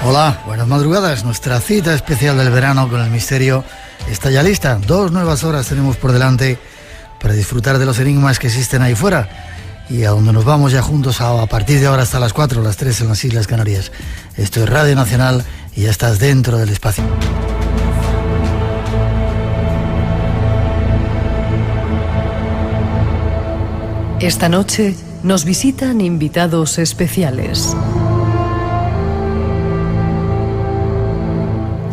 Hola, buenas madrugadas. Nuestra cita especial del verano con el misterio está ya lista. 2 nuevas horas tenemos por delante para disfrutar de los enigmas que existen ahí fuera y a donde nos vamos ya juntos a partir de ahora hasta las 4, las 3 en las Islas Canarias. Esto es Radio Nacional y ya estás dentro del espacio. Esta noche nos visitan invitados especiales.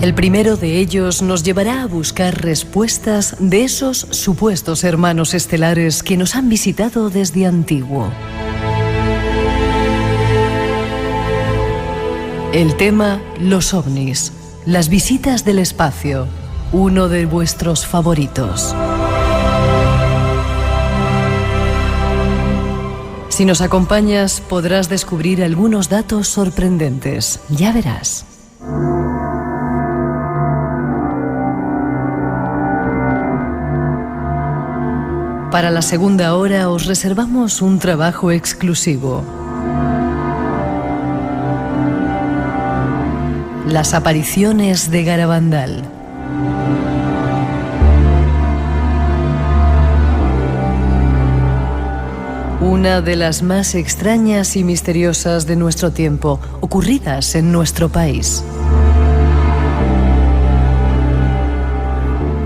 El primero de ellos nos llevará a buscar respuestas de esos supuestos hermanos estelares que nos han visitado desde antiguo. El tema, los ovnis, las visitas del espacio, uno de vuestros favoritos. Si nos acompañas, podrás descubrir algunos datos sorprendentes. Ya verás. Para la segunda hora os reservamos un trabajo exclusivo. Las apariciones de Garabandal. Una de las más extrañas y misteriosas de nuestro tiempo, ocurridas en nuestro país.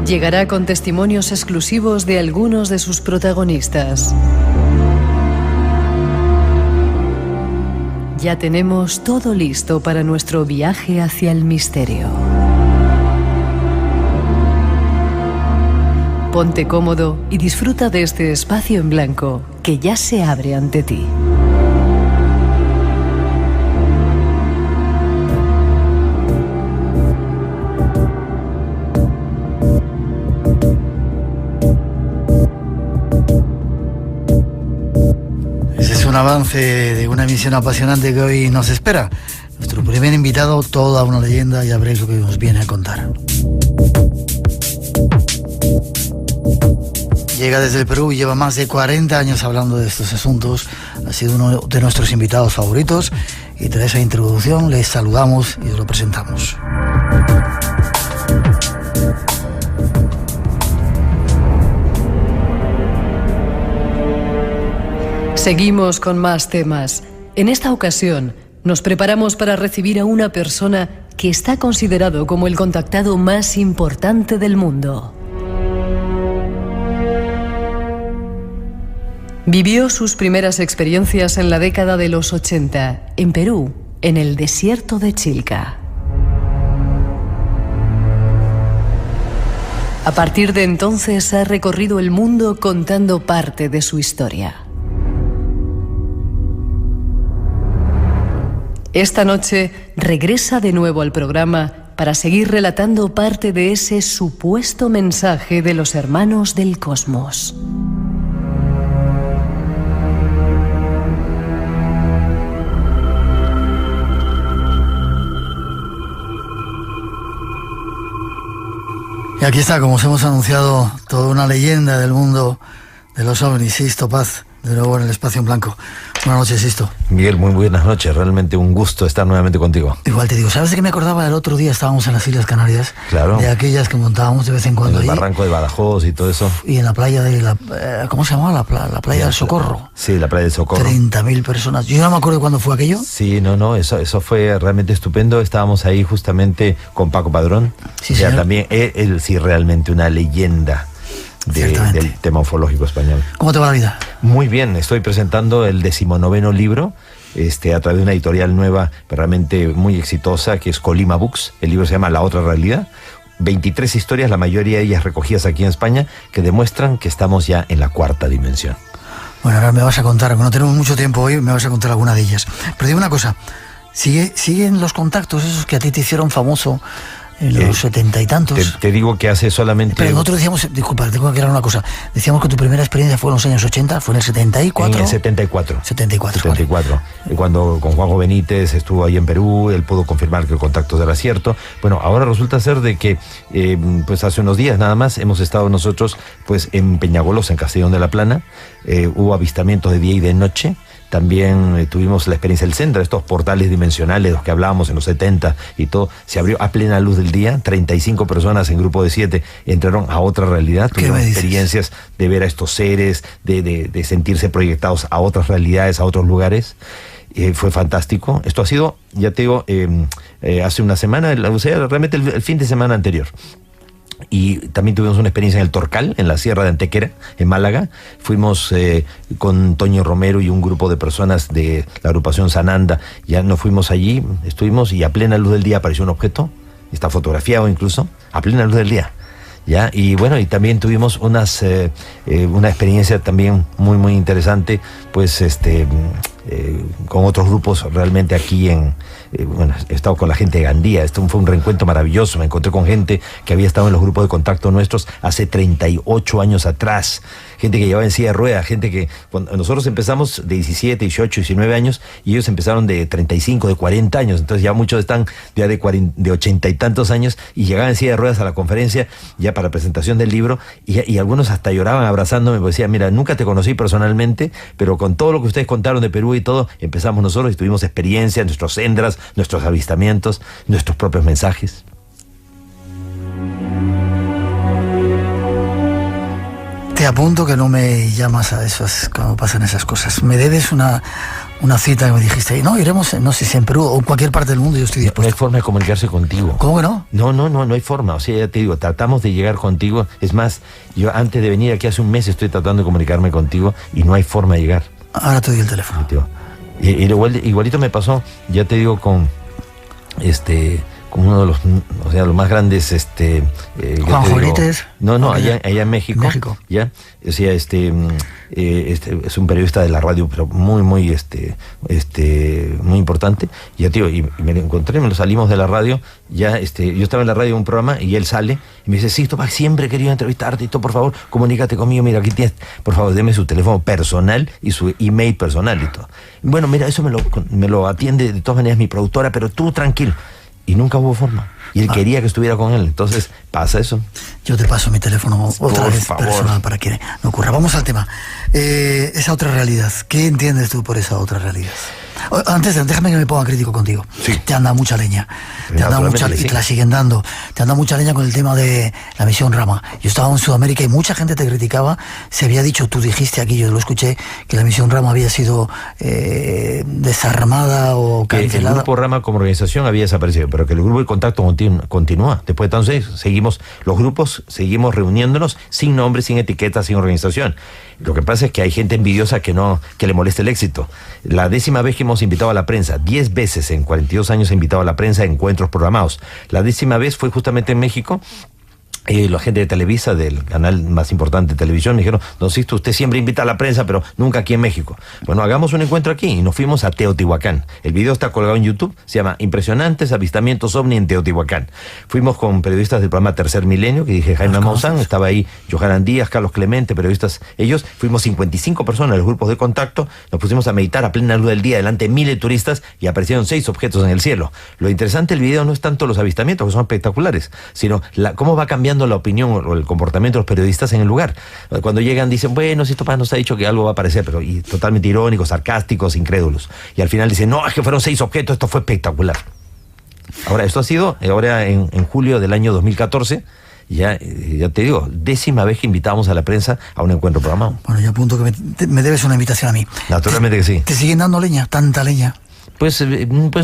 Llegará con testimonios exclusivos de algunos de sus protagonistas. Ya tenemos todo listo para nuestro viaje hacia el misterio. Ponte cómodo y disfruta de este espacio en blanco que ya se abre ante ti. Un avance de una emisión apasionante que hoy nos espera. Nuestro primer invitado, toda una leyenda, ya veréis lo que nos viene a contar. Llega desde el Perú y lleva más de 40 años hablando de estos asuntos. Ha sido uno de nuestros invitados favoritos y tras esa introducción les saludamos y os lo presentamos. Seguimos con más temas. En esta ocasión, nos preparamos para recibir a una persona que está considerado como el contactado más importante del mundo. Vivió sus primeras experiencias en la década de los 80, en Perú, en el desierto de Chilca. A partir de entonces ha recorrido el mundo contando parte de su historia. Esta noche regresa de nuevo al programa para seguir relatando parte de ese supuesto mensaje de los hermanos del cosmos. Y aquí está, como os hemos anunciado, toda una leyenda del mundo de los ovnis, Sisto Paz, de nuevo en el espacio en blanco. Buenas noches, Sisto. Miguel, muy buenas noches, realmente un gusto estar nuevamente contigo. Igual te digo, ¿sabes de qué me acordaba el otro día? Estábamos en las Islas Canarias, claro, de aquellas que montábamos de vez en cuando en el ahí, barranco de Badajoz y todo eso. y en la playa de la, ¿cómo se llamaba? La playa del Socorro. Sí, la playa del Socorro. 30.000 personas. Yo no me acuerdo cuándo fue aquello. Sí, no, eso fue realmente estupendo. Estábamos ahí justamente con Paco Padrón. Sí, o sea, señor. también él sí realmente una leyenda del tema ufológico español. ¿Cómo te va la vida? Muy bien, estoy presentando el 19º libro, a través de una editorial nueva, realmente muy exitosa, que es Colima Books. El libro se llama La Otra Realidad. 23 historias, la mayoría de ellas recogidas aquí en España, que demuestran que estamos ya en la 4ª dimensión. Bueno, ahora me vas a contar, aunque no tenemos mucho tiempo hoy, me vas a contar alguna de ellas. Pero dime una cosa, ¿siguen los contactos esos que a ti te hicieron famoso en los 70 y tantos? Te digo que hace solamente... Pero nosotros decíamos, disculpa, tengo que aclarar una cosa, decíamos que tu primera experiencia fue en los años 80, fue en el 74. En el 74. 74. Vale. Cuando con Juanjo Benítez estuvo ahí en Perú, él pudo confirmar que el contacto era cierto. Bueno, ahora resulta ser de que, pues hace unos días nada más, hemos estado nosotros pues en Peñagolosa, en Castellón de la Plana. Hubo avistamientos de día y de noche, También tuvimos la experiencia del centro, estos portales dimensionales de los que hablábamos en los 70 y todo, se abrió a plena luz del día, 35 personas en grupo de 7 entraron a otra realidad, tuvieron experiencias de ver a estos seres, de sentirse proyectados a otras realidades, a otros lugares. Fue fantástico. Esto ha sido, ya te digo, hace una semana, o sea, realmente el fin de semana anterior. Y también tuvimos una experiencia en el Torcal, en la Sierra de Antequera, en Málaga. Fuimos con Toño Romero y un grupo de personas de la agrupación Sananda. Ya nos fuimos allí, estuvimos y a plena luz del día apareció un objeto, está fotografiado incluso, a plena luz del día. ¿Ya? Y bueno, y también tuvimos una experiencia también muy, muy interesante, pues con otros grupos realmente aquí bueno, he estado con la gente de Gandía, esto fue un reencuentro maravilloso, me encontré con gente que había estado en los grupos de contacto nuestros hace 38 años atrás, gente que llevaba en silla de ruedas, gente que, cuando nosotros empezamos de 17, 18, 19 años, y ellos empezaron de 35, de 40 años, entonces ya muchos están ya de 80 y tantos años, y llegaban en silla de ruedas a la conferencia, ya para la presentación del libro, y algunos hasta lloraban abrazándome, porque decían, mira, nunca te conocí personalmente, pero con todo lo que ustedes contaron de Perú y todo, empezamos nosotros y tuvimos experiencia, nuestros sendras, nuestros avistamientos, nuestros propios mensajes. Te apunto que no me llamas a esas cuando pasan esas cosas. Me debes una cita que me dijiste, no, iremos, no sé si en Perú o en cualquier parte del mundo, yo estoy dispuesto. No hay forma de comunicarse contigo. ¿Cómo que no? No hay forma. O sea, ya te digo, tratamos de llegar contigo. Es más, yo antes de venir aquí hace un mes estoy tratando de comunicarme contigo y no hay forma de llegar. Ahora te doy el teléfono. Y igualito me pasó, ya te digo, con uno de los, o sea, los más grandes, Juanjo Benítez. Allá en México. Ya, o sea, es un periodista de la radio, pero muy, muy, muy importante. Ya, tío, y me lo encontré, me lo salimos de la radio, ya, yo estaba en la radio en un programa y él sale y me dice, sí, Tupac, siempre he querido entrevistarte y todo, por favor, comunícate conmigo, mira, aquí tienes, por favor, deme su teléfono personal y su email personal y todo. Bueno, mira, eso me lo atiende de todas maneras mi productora, pero tú tranquilo. Y nunca hubo forma. Y él quería que estuviera con él. Entonces, pasa eso. Yo te paso mi teléfono otra vez personal para que no ocurra. Vamos al tema. Esa otra realidad. ¿Qué entiendes tú por esa otra realidad? Antes, déjame que me ponga crítico contigo. Sí. Te han dado mucha leña. Te han dado mucha leña, y te la siguen dando. Te han dado mucha leña con el tema de la misión Rama. Yo estaba en Sudamérica y mucha gente te criticaba. Se había dicho, tú dijiste aquí, yo lo escuché, que la misión Rama había sido desarmada o cancelada. El grupo Rama como organización había desaparecido, pero que el grupo de contacto continúa. Después de entonces seguimos reuniéndonos sin nombre, sin etiqueta, sin organización. Lo que pasa es que hay gente envidiosa que le molesta el éxito. La 10ª vez que hemos invitado a la prensa, 10 veces en 42 años he invitado a la prensa a encuentros programados. La 10ª vez fue justamente en México. La gente de Televisa, del canal más importante de televisión, me dijeron, don Sixto, usted siempre invita a la prensa, pero nunca aquí en México. Bueno, hagamos un encuentro aquí, y nos fuimos a Teotihuacán. El video está colgado en YouTube, se llama Impresionantes avistamientos ovni en Teotihuacán. Fuimos con periodistas del programa Tercer Milenio, que dije Jaime Maussan, estaba ahí Johanan Díaz, Carlos Clemente, periodistas, ellos, fuimos 55 personas, los grupos de contacto, nos pusimos a meditar a plena luz del día delante de miles de turistas y aparecieron 6 objetos en el cielo. Lo interesante del video no es tanto los avistamientos, que son espectaculares, sino cómo va cambiando la opinión o el comportamiento de los periodistas en el lugar. Cuando llegan dicen, bueno, si Tupac nos ha dicho que algo va a aparecer, pero totalmente irónicos, sarcásticos, incrédulos. Y al final dicen, no, es que fueron 6 objetos, esto fue espectacular. Ahora, esto ha sido, ahora en julio del año 2014, ya te digo, 10ª vez que invitamos a la prensa a un encuentro programado. Bueno, yo apunto que me debes una invitación a mí. Naturalmente que sí. ¿Te siguen dando leña? ¿Tanta leña? Pues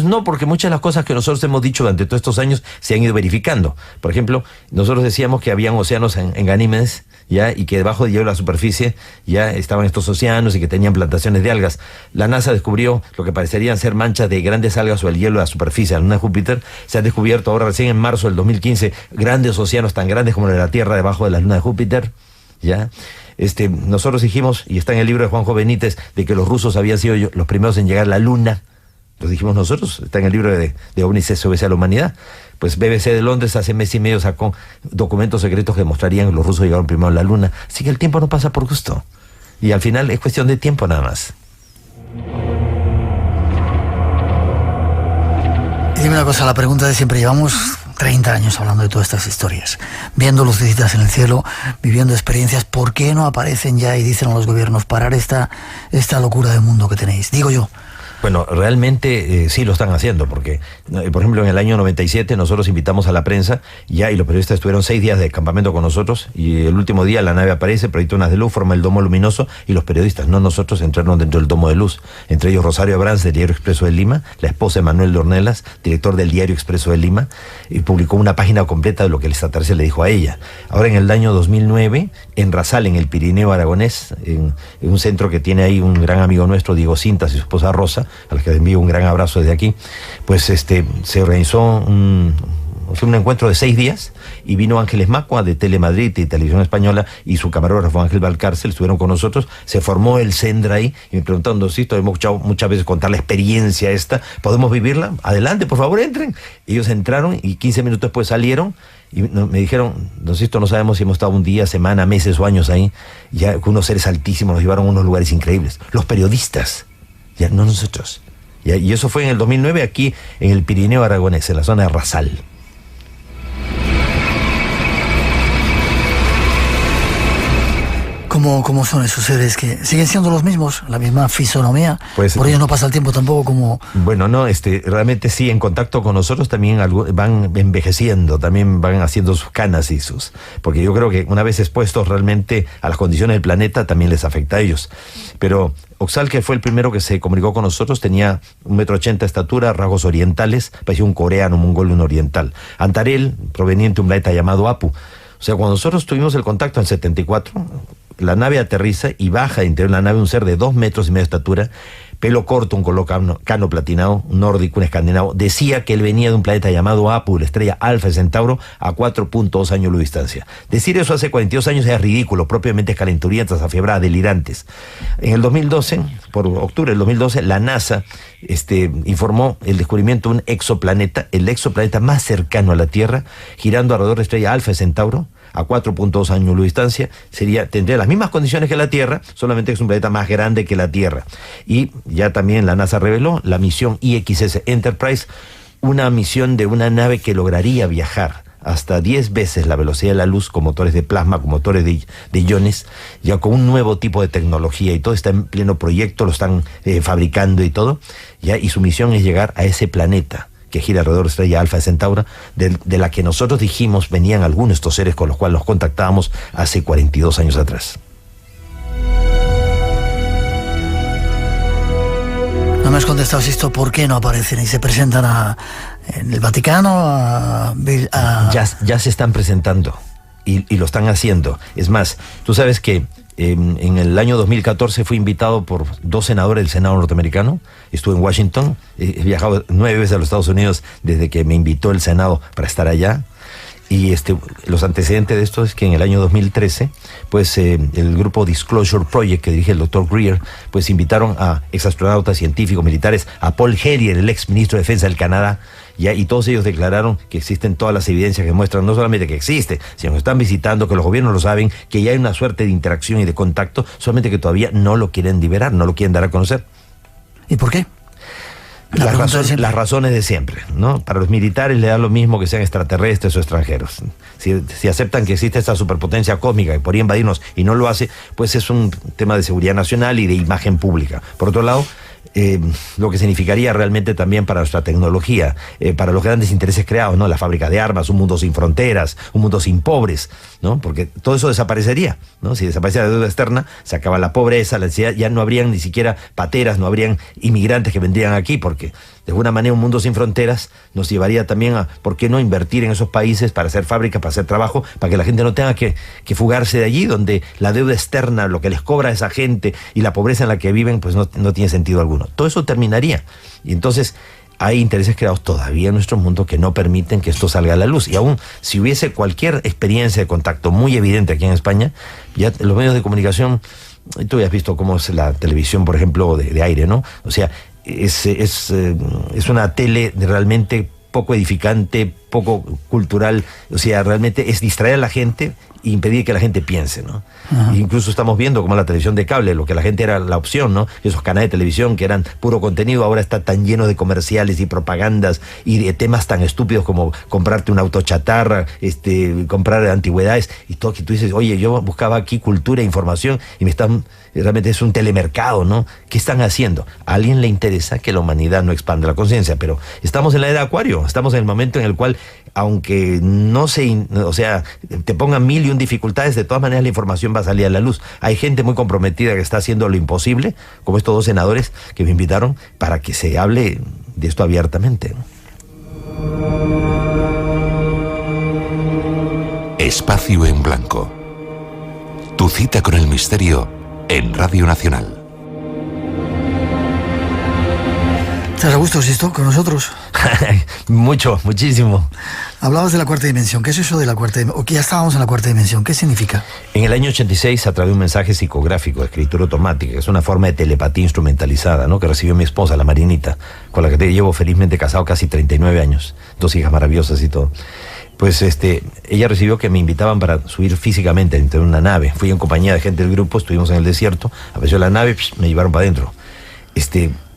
no, porque muchas de las cosas que nosotros hemos dicho durante todos estos años se han ido verificando. Por ejemplo, nosotros decíamos que habían océanos en Ganímedes, ya, y que debajo de hielo de la superficie ya estaban estos océanos y que tenían plantaciones de algas. La NASA descubrió lo que parecerían ser manchas de grandes algas o el hielo de la superficie de la luna de Júpiter. Se han descubierto ahora recién en marzo del 2015 grandes océanos tan grandes como el de la Tierra debajo de la luna de Júpiter, ya. Nosotros dijimos, y está en el libro de Juanjo Benítez, de que los rusos habían sido los primeros en llegar a la luna. Lo dijimos nosotros, está en el libro de OVNIS SOS a la humanidad. Pues BBC de Londres hace mes y medio sacó documentos secretos que demostrarían que los rusos llegaron primero a la luna. Así que el tiempo no pasa por gusto. Y al final es cuestión de tiempo nada más. Y dime una cosa, la pregunta de siempre, llevamos 30 años hablando de todas estas historias, viendo lucecitas en el cielo, viviendo experiencias. ¿Por qué no aparecen ya y dicen a los gobiernos parar esta locura de mundo que tenéis? Digo yo. Bueno, realmente sí lo están haciendo, porque, por ejemplo, en el año 97 nosotros invitamos a la prensa y los periodistas estuvieron 6 días de campamento con nosotros, y el último día la nave aparece, proyecta unas de luz, forma el domo luminoso, y los periodistas, no nosotros, entraron dentro del domo de luz. Entre ellos Rosario Abrams, del Diario Expreso de Lima, la esposa de Manuel de Ornelas, director del Diario Expreso de Lima, y publicó una página completa de lo que el extraterrestre le dijo a ella. Ahora, en el año 2009, en Rasal, en el Pirineo aragonés, en un centro que tiene ahí un gran amigo nuestro, Diego Cintas, y su esposa Rosa, a los que les envío un gran abrazo desde aquí, pues se organizó un encuentro de 6 días, y vino Ángeles Macua de Telemadrid y Televisión Española, y su camarógrafo Ángel Valcárcel estuvieron con nosotros. Se formó el Sendra ahí, y me preguntaron: Don Sisto, hemos escuchado muchas veces contar la experiencia esta, ¿podemos vivirla? Adelante, por favor, entren. Ellos entraron y 15 minutos después salieron y me dijeron: Don Sisto, no sabemos si hemos estado un día, semana, meses o años ahí, ya con unos seres altísimos, nos llevaron a unos lugares increíbles. Los periodistas, ya no nosotros. Y eso fue en el 2009, aquí en el Pirineo aragonés, en la zona de Rasal. ¿Cómo son esos seres que siguen siendo los mismos, la misma fisonomía? Pues, por ello no pasa el tiempo tampoco como... Bueno, no, realmente sí, en contacto con nosotros también van envejeciendo, también van haciendo sus canas y sus... Porque yo creo que una vez expuestos realmente a las condiciones del planeta, también les afecta a ellos. Pero Oxal, que fue el primero que se comunicó con nosotros, tenía 1,80 m de estatura, rasgos orientales, parecía un coreano, un mongol, un oriental. Antarel, proveniente de un planeta llamado Apu. O sea, cuando nosotros tuvimos el contacto en 74, la nave aterriza y baja de interior de la nave un ser de 2,5 metros de estatura, pelo corto, un color cano platinado, un nórdico, un escandinavo. Decía que él venía de un planeta llamado Apu, la estrella Alfa de Centauro, a 4.2 años luz de distancia. Decir eso hace 42 años es ridículo, propiamente calenturientas, afiebradas, delirantes. En el 2012, por octubre del 2012, la NASA informó el descubrimiento de un exoplaneta, el exoplaneta más cercano a la Tierra, girando alrededor de la estrella Alfa de Centauro, a 4.2 años luz de distancia. Tendría las mismas condiciones que la Tierra, solamente que es un planeta más grande que la Tierra. Y ya también la NASA reveló la misión IXS Enterprise, una misión de una nave que lograría viajar hasta 10 veces la velocidad de la luz, con motores de plasma, con motores de iones, ya con un nuevo tipo de tecnología, y todo está en pleno proyecto, lo están fabricando y todo, y su misión es llegar a ese planeta que gira alrededor de la estrella Alfa de Centauro, de la que nosotros dijimos venían algunos de estos seres con los cuales nos contactábamos hace 42 años atrás. No me has contestado, Sisto, ¿por qué no aparecen y se presentan en el Vaticano? Ya se están presentando y lo están haciendo. Es más, tú sabes que en el año 2014 fui invitado por 2 senadores del Senado norteamericano. Estuve en Washington, he viajado 9 veces a los Estados Unidos desde que me invitó el Senado para estar allá. Y los antecedentes de esto es que en el año 2013, pues el grupo Disclosure Project, que dirige el Dr. Greer, pues invitaron a exastronautas, científicos, militares, a Paul Hellyer, el ex ministro de Defensa del Canadá, y todos ellos declararon que existen todas las evidencias que muestran no solamente que existe, sino que están visitando, que los gobiernos lo saben, que ya hay una suerte de interacción y de contacto, solamente que todavía no lo quieren liberar, no lo quieren dar a conocer. ¿Y por qué? Las razones de siempre, ¿no? Para los militares le da lo mismo que sean extraterrestres o extranjeros. Si aceptan que existe esta superpotencia cósmica que podría invadirnos y no lo hace, pues es un tema de seguridad nacional y de imagen pública. Por otro lado, lo que significaría realmente también para nuestra tecnología, para los grandes intereses creados, ¿no? La fábrica de armas, un mundo sin fronteras, un mundo sin pobres, ¿no? Porque todo eso desaparecería, ¿no? Si desapareciera la deuda externa, se acaba la pobreza, la ansiedad, ya no habrían ni siquiera pateras, no habrían inmigrantes que vendrían aquí, porque de alguna manera un mundo sin fronteras nos llevaría también a, ¿por qué no invertir en esos países para hacer fábricas, para hacer trabajo, para que la gente no tenga que fugarse de allí, donde la deuda externa, lo que les cobra a esa gente y la pobreza en la que viven, pues no tiene sentido alguno. Todo eso terminaría. Y entonces hay intereses creados todavía en nuestro mundo que no permiten que esto salga a la luz. Y aún si hubiese cualquier experiencia de contacto muy evidente aquí en España, ya los medios de comunicación, tú ya has visto cómo es la televisión, por ejemplo, de aire, ¿no? O sea, es una tele realmente poco edificante, poco cultural, o sea, realmente es distraer a la gente e impedir que la gente piense, ¿no? Incluso estamos viendo como la televisión de cable, lo que la gente era la opción, ¿no? Esos canales de televisión que eran puro contenido, ahora está tan lleno de comerciales y propagandas y de temas tan estúpidos como comprarte un auto chatarra, comprar antigüedades y todo, que tú dices, oye, yo buscaba aquí cultura e información y me están, realmente es un telemercado, ¿no? ¿Qué están haciendo? A alguien le interesa que la humanidad no expanda la conciencia, pero estamos en la era de Acuario, estamos en el momento en el cual, aunque no te pongan 1001 dificultades, de todas maneras la información va a salir a la luz. Hay gente muy comprometida que está haciendo lo imposible, como estos 2 senadores que me invitaron, para que se hable de esto abiertamente. Espacio en Blanco. Tu cita con el misterio en Radio Nacional. ¿Estás a gusto, Sisto, con nosotros? Muchísimo. Hablabas de la cuarta dimensión. ¿Qué es eso de la cuarta dimensión? O que ya estábamos en la cuarta dimensión. ¿Qué significa? En el año 86, a través de un mensaje psicográfico de escritura automática, que es una forma de telepatía instrumentalizada, ¿no?, que recibió mi esposa, la Marinita, con la que llevo felizmente casado casi 39 años, 2 hijas maravillosas y todo. Pues ella recibió que me invitaban para subir físicamente dentro de una nave. Fui en compañía de gente del grupo, estuvimos en el desierto, apareció la nave, me llevaron para adentro.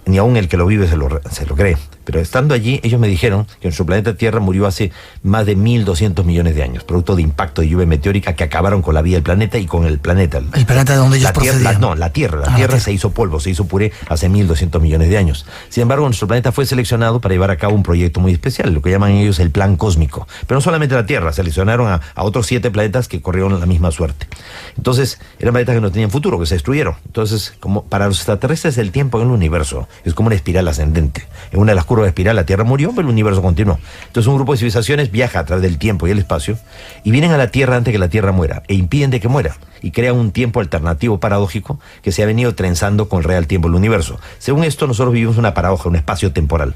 Ni aún el que lo vive se lo cree. Pero estando allí, ellos me dijeron que nuestro planeta Tierra murió hace más de 1.200 millones de años, producto de impacto de lluvia meteórica que acabaron con la vida del planeta y con el planeta. ¿El planeta de donde ellos procedían? La Tierra se hizo polvo, se hizo puré hace 1.200 millones de años. Sin embargo, nuestro planeta fue seleccionado para llevar a cabo un proyecto muy especial, lo que llaman ellos el plan cósmico. Pero no solamente la Tierra, seleccionaron a otros 7 planetas que corrieron la misma suerte. Entonces, eran planetas que no tenían futuro, que se destruyeron. Entonces, como para los extraterrestres, el tiempo en el universo es como una espiral ascendente. En una de las curvas de espiral, la Tierra murió, pero el universo continuó. Entonces, un grupo de civilizaciones viaja a través del tiempo y el espacio y vienen a la Tierra antes que la Tierra muera e impiden de que muera y crean un tiempo alternativo paradójico que se ha venido trenzando con el real tiempo del universo. Según esto, nosotros vivimos una paradoja, un espacio temporal,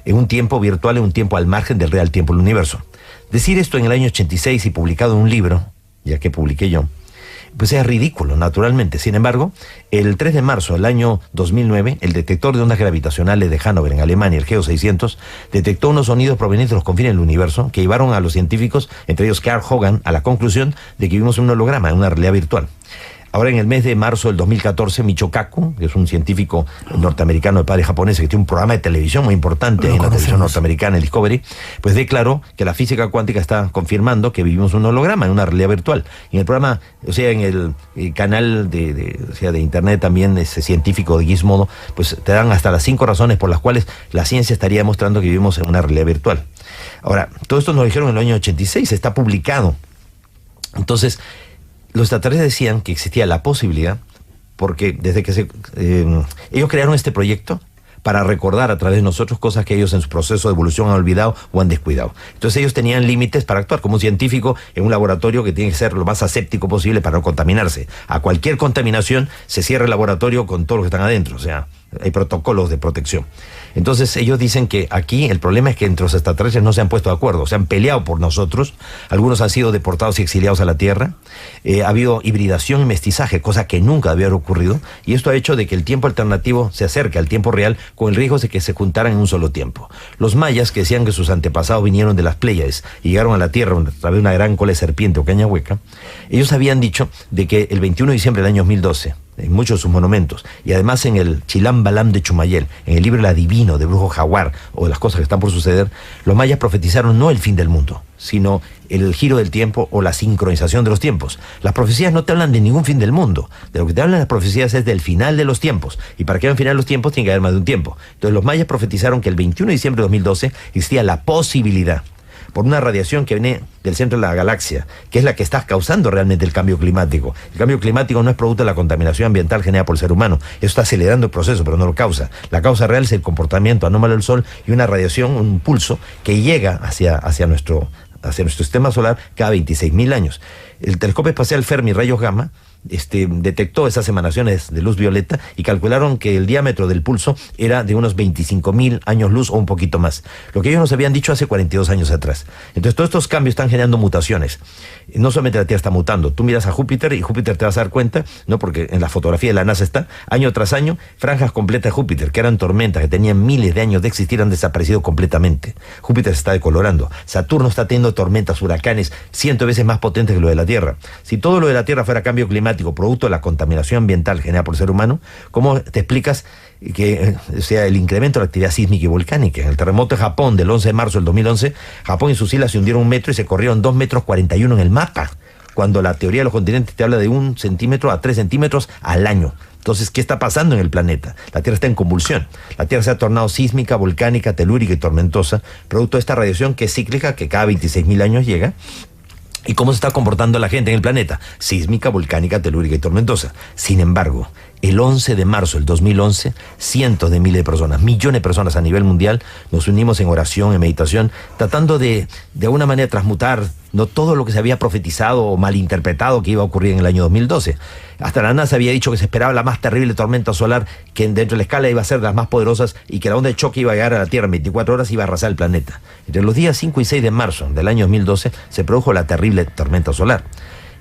en un tiempo virtual, en un tiempo al margen del real tiempo del universo. Decir esto en el año 86 y publicado en un libro, ya que publiqué yo, pues es ridículo, naturalmente. Sin embargo, el 3 de marzo del año 2009, el detector de ondas gravitacionales de Hannover, en Alemania, el GEO 600, detectó unos sonidos provenientes de los confines del universo que llevaron a los científicos, entre ellos Carl Hogan, a la conclusión de que vivimos en un holograma, en una realidad virtual. Ahora, en el mes de marzo del 2014, Michio Kaku, que es un científico norteamericano de padre japonés, que tiene un programa de televisión muy importante en la televisión norteamericana, el Discovery, pues declaró que la física cuántica está confirmando que vivimos un holograma, en una realidad virtual. Y en el programa, o sea, en el canal de internet también, ese científico de Gizmodo, pues te dan hasta las 5 razones por las cuales la ciencia estaría demostrando que vivimos en una realidad virtual. Ahora, todo esto nos lo dijeron en el año 86, está publicado. Entonces, los extraterrestres decían que existía la posibilidad, porque desde que ellos crearon este proyecto para recordar a través de nosotros cosas que ellos en su proceso de evolución han olvidado o han descuidado. Entonces ellos tenían límites para actuar como un científico en un laboratorio que tiene que ser lo más aséptico posible para no contaminarse. A cualquier contaminación se cierra el laboratorio con todos los que están adentro, o sea, hay protocolos de protección. Entonces ellos dicen que aquí el problema es que entre los extraterrestres no se han puesto de acuerdo, se han peleado por nosotros, algunos han sido deportados y exiliados a la Tierra, ha habido hibridación y mestizaje, cosa que nunca había ocurrido, y esto ha hecho de que el tiempo alternativo se acerque al tiempo real con el riesgo de que se juntaran en un solo tiempo. Los mayas, que decían que sus antepasados vinieron de las Pléyades y llegaron a la Tierra a través de una gran cola de serpiente o caña hueca, ellos habían dicho de que el 21 de diciembre del año 2012, en muchos de sus monumentos, y además en el Chilam Balam de Chumayel, en el libro El Adivino de Brujo Jaguar, o de las cosas que están por suceder, los mayas profetizaron no el fin del mundo, sino el giro del tiempo o la sincronización de los tiempos. Las profecías no te hablan de ningún fin del mundo, de lo que te hablan las profecías es del final de los tiempos, y para que haya un final de los tiempos tiene que haber más de un tiempo. Entonces los mayas profetizaron que el 21 de diciembre de 2012 existía la posibilidad, por una radiación que viene del centro de la galaxia, que es la que está causando realmente el cambio climático. El cambio climático no es producto de la contaminación ambiental generada por el ser humano. Eso está acelerando el proceso, pero no lo causa. La causa real es el comportamiento anómalo del Sol y una radiación, un pulso, que llega hacia nuestro sistema solar cada 26.000 años. El telescopio espacial Fermi Rayos Gamma detectó esas emanaciones de luz violeta y calcularon que el diámetro del pulso era de unos 25.000 años luz o un poquito más, lo que ellos nos habían dicho hace 42 años atrás. Entonces todos estos cambios están generando mutaciones. No solamente la Tierra está mutando, tú miras a Júpiter y Júpiter te vas a dar cuenta, ¿no? Porque en la fotografía de la NASA está, año tras año, franjas completas de Júpiter, que eran tormentas, que tenían miles de años de existir, han desaparecido completamente. Júpiter se está decolorando. Saturno está teniendo tormentas, huracanes, 100 veces más potentes que lo de la Tierra. Si todo lo de la Tierra fuera cambio climático, producto de la contaminación ambiental generada por el ser humano, ¿cómo te explicas que sea el incremento de la actividad sísmica y volcánica? En el terremoto de Japón del 11 de marzo del 2011, Japón y sus islas se hundieron 1 metro y se corrieron 2,41 metros en el mapa, cuando la teoría de los continentes te habla de 1 centímetro a 3 centímetros al año. Entonces, ¿qué está pasando en el planeta? La Tierra está en convulsión. La Tierra se ha tornado sísmica, volcánica, telúrica y tormentosa, producto de esta radiación que es cíclica, que cada 26.000 años llega. ¿Y cómo se está comportando la gente en el planeta? Sísmica, volcánica, telúrica y tormentosa. Sin embargo, el 11 de marzo del 2011, cientos de miles de personas, millones de personas a nivel mundial, nos unimos en oración, en meditación, tratando de alguna manera transmutar no todo lo que se había profetizado o malinterpretado que iba a ocurrir en el año 2012. Hasta la NASA había dicho que se esperaba la más terrible tormenta solar, que dentro de la escala iba a ser de las más poderosas y que la onda de choque iba a llegar a la Tierra en 24 horas y iba a arrasar el planeta. Entre los días 5 y 6 de marzo del año 2012 se produjo la terrible tormenta solar.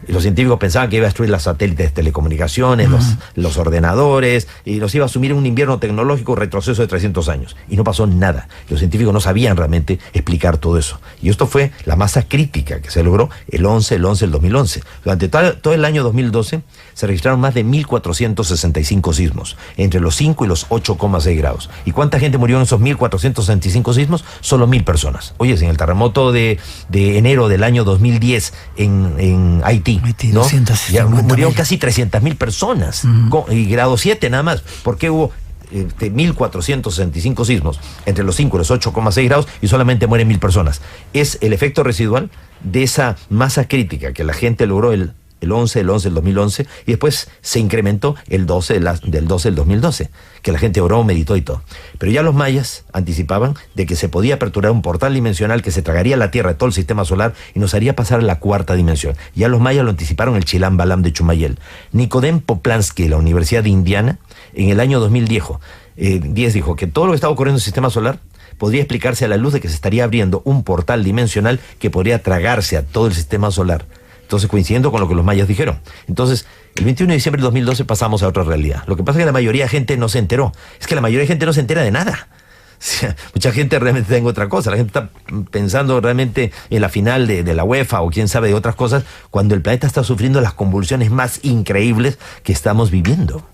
Y los científicos pensaban que iba a destruir las satélites de telecomunicaciones, los ordenadores, y los iba a asumir en un invierno tecnológico, retroceso de 300 años. Y no pasó nada. Los científicos no sabían realmente explicar todo eso. Y esto fue la masa crítica que se logró el 11 del 2011. Durante todo el año 2012 se registraron más de 1.465 sismos, entre los 5 y los 8,6 grados. ¿Y cuánta gente murió en esos 1.465 sismos? Solo 1.000 personas. Oye, en el terremoto de enero del año 2010 en Haití, ¿no? Ya murieron casi 300.000 personas, y grado 7 nada más. ¿Por qué hubo 1.465 sismos entre los 5 y los 8,6 grados y solamente mueren 1.000 personas? Es el efecto residual de esa masa crítica que la gente logró el 11 del 2011, y después se incrementó el 12 del 2012, que la gente oró, meditó y todo. Pero ya los mayas anticipaban de que se podía aperturar un portal dimensional que se tragaría la Tierra, todo el sistema solar, y nos haría pasar a la 4ª dimensión. Ya los mayas lo anticiparon el Chilam Balam de Chumayel. Nicodem Poplansky, de la Universidad de Indiana, en el año 2010 dijo que todo lo que estaba ocurriendo en el sistema solar podría explicarse a la luz de que se estaría abriendo un portal dimensional que podría tragarse a todo el sistema solar. Entonces, coincidiendo con lo que los mayas dijeron. Entonces, el 21 de diciembre de 2012 pasamos a otra realidad. Lo que pasa es que la mayoría de gente no se enteró. Es que la mayoría de gente no se entera de nada. O sea, mucha gente realmente está en otra cosa. La gente está pensando realmente en la final de la UEFA o quién sabe de otras cosas, cuando el planeta está sufriendo las convulsiones más increíbles que estamos viviendo.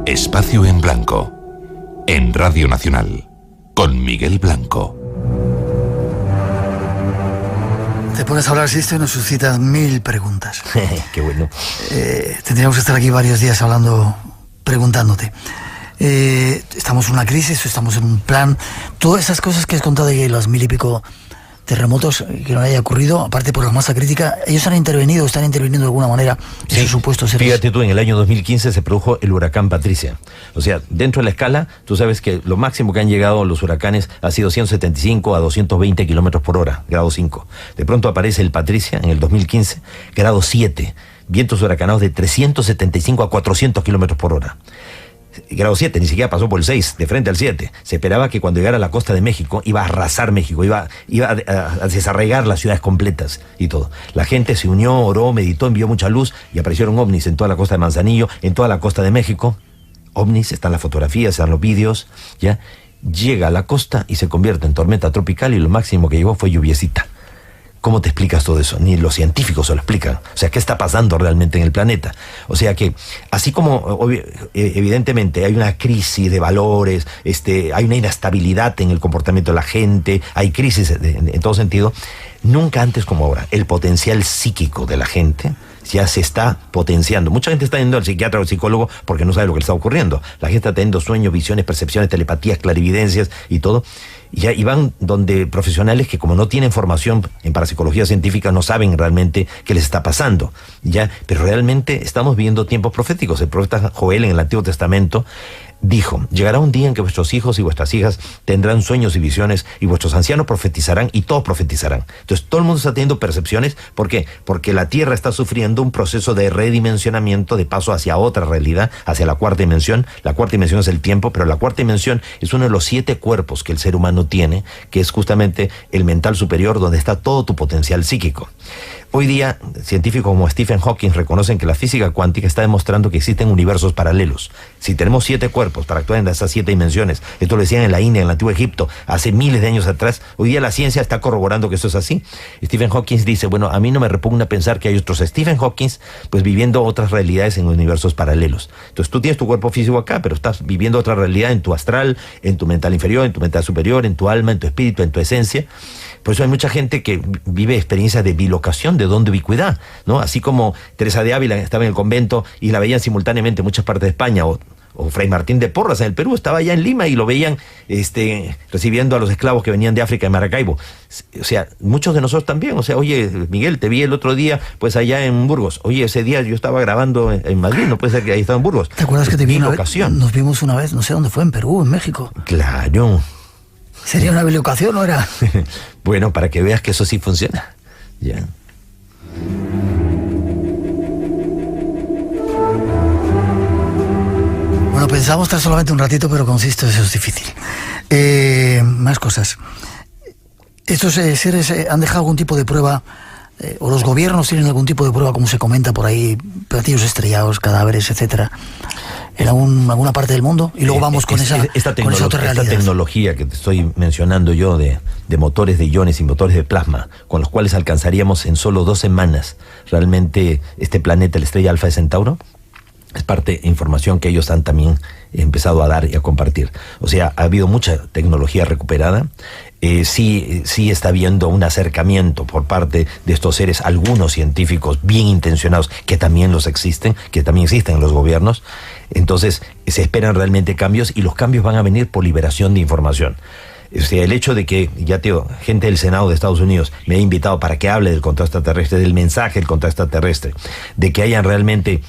Espacio en Blanco, en Radio Nacional, con Miguel Blanco. Te pones a hablar de esto y nos suscitas 1.000 preguntas. Qué bueno. Tendríamos que estar aquí varios días hablando, preguntándote. Estamos en una crisis, estamos en un plan. Todas esas cosas que has contado de los 1.000 y pico terremotos que no haya ocurrido, aparte por la masa crítica, ellos están interviniendo de alguna manera en sus supuestos seres. Fíjate tú, en el año 2015 se produjo el huracán Patricia. O sea, dentro de la escala, tú sabes que lo máximo que han llegado los huracanes ha sido 175 a 220 kilómetros por hora, grado 5. De pronto aparece el Patricia en el 2015, grado 7, vientos huracanados de 375 a 400 kilómetros por hora. Grado 7, ni siquiera pasó por el 6, de frente al 7. Se esperaba que cuando llegara a la costa de México iba a arrasar México, iba a desarraigar las ciudades completas y todo. La gente se unió, oró, meditó, envió mucha luz y aparecieron ovnis en toda la costa de Manzanillo, en toda la costa de México. Ovnis, están las fotografías, están los vídeos, ¿ya? Llega a la costa y se convierte en tormenta tropical y lo máximo que llegó fue lluviecita. ¿Cómo te explicas todo eso? Ni los científicos se lo explican. O sea, ¿qué está pasando realmente en el planeta? O sea que, así como evidentemente hay una crisis de valores, hay una inestabilidad en el comportamiento de la gente, hay crisis en todo sentido, nunca antes como ahora, el potencial psíquico de la gente ya se está potenciando. Mucha gente está yendo al psiquiatra o al psicólogo porque no sabe lo que le está ocurriendo. La gente está teniendo sueños, visiones, percepciones, telepatías, clarividencias y todo. Y van donde profesionales que, como no tienen formación en parapsicología científica, no saben realmente qué les está pasando, ¿ya? Pero realmente estamos viviendo tiempos proféticos. El profeta Joel en el Antiguo Testamento dijo: llegará un día en que vuestros hijos y vuestras hijas tendrán sueños y visiones, y vuestros ancianos profetizarán, y todos profetizarán. Entonces todo el mundo está teniendo percepciones. ¿Por qué? Porque la Tierra está sufriendo un proceso de redimensionamiento, de paso hacia otra realidad, hacia la cuarta dimensión. La cuarta dimensión es el tiempo, pero la cuarta dimensión es uno de los 7 cuerpos que el ser humano tiene, que es justamente el mental superior, donde está todo tu potencial psíquico. Hoy día, científicos como Stephen Hawking reconocen que la física cuántica está demostrando que existen universos paralelos. Si tenemos 7 cuerpos para actuar en esas 7 dimensiones, esto lo decían en la India, en el antiguo Egipto, hace miles de años atrás, hoy día la ciencia está corroborando que eso es así. Stephen Hawking dice: bueno, a mí no me repugna pensar que hay otros Stephen Hawking, pues viviendo otras realidades en universos paralelos. Entonces tú tienes tu cuerpo físico acá, pero estás viviendo otra realidad en tu astral, en tu mental inferior, en tu mental superior, en tu alma, en tu espíritu, en tu esencia. Por eso hay mucha gente que vive experiencias de bilocación, de don de ubicuidad, ¿no? Así como Teresa de Ávila estaba en el convento y la veían simultáneamente en muchas partes de España, o Fray Martín de Porras en el Perú estaba allá en Lima y lo veían recibiendo a los esclavos que venían de África, en Maracaibo. O sea, muchos de nosotros también. O sea, oye, Miguel, te vi el otro día pues allá en Burgos. Oye, ese día yo estaba grabando en Madrid, no puede ser que ahí estaba en Burgos. ¿Te acuerdas que te vi una vez? Nos vimos una vez, no sé dónde fue, en Perú, en México. Claro. ¿Sería una bilocación o era? Bueno, para que veas que eso sí funciona. Ya. Bueno, pensamos estar solamente un ratito, pero consisto, eso es difícil. Más cosas. ¿Estos seres han dejado algún tipo de prueba, o los gobiernos tienen algún tipo de prueba, como se comenta por ahí, platillos estrellados, cadáveres, etcétera, en alguna parte del mundo? Y luego vamos con esa otra realidad. Esta tecnología que te estoy mencionando yo de motores de iones y motores de plasma, con los cuales alcanzaríamos en solo 2 semanas realmente este planeta, la estrella Alfa de Centauro, es parte de información que ellos han también empezado a dar y a compartir. O sea, ha habido mucha tecnología recuperada. Sí está habiendo un acercamiento por parte de estos seres, algunos científicos bien intencionados, que también existen en los gobiernos. Entonces se esperan realmente cambios, y los cambios van a venir por liberación de información. O sea, el hecho de que gente del Senado de Estados Unidos me ha invitado para que hable del contacto extraterrestre, del mensaje del contacto extraterrestre, de que hayan realmente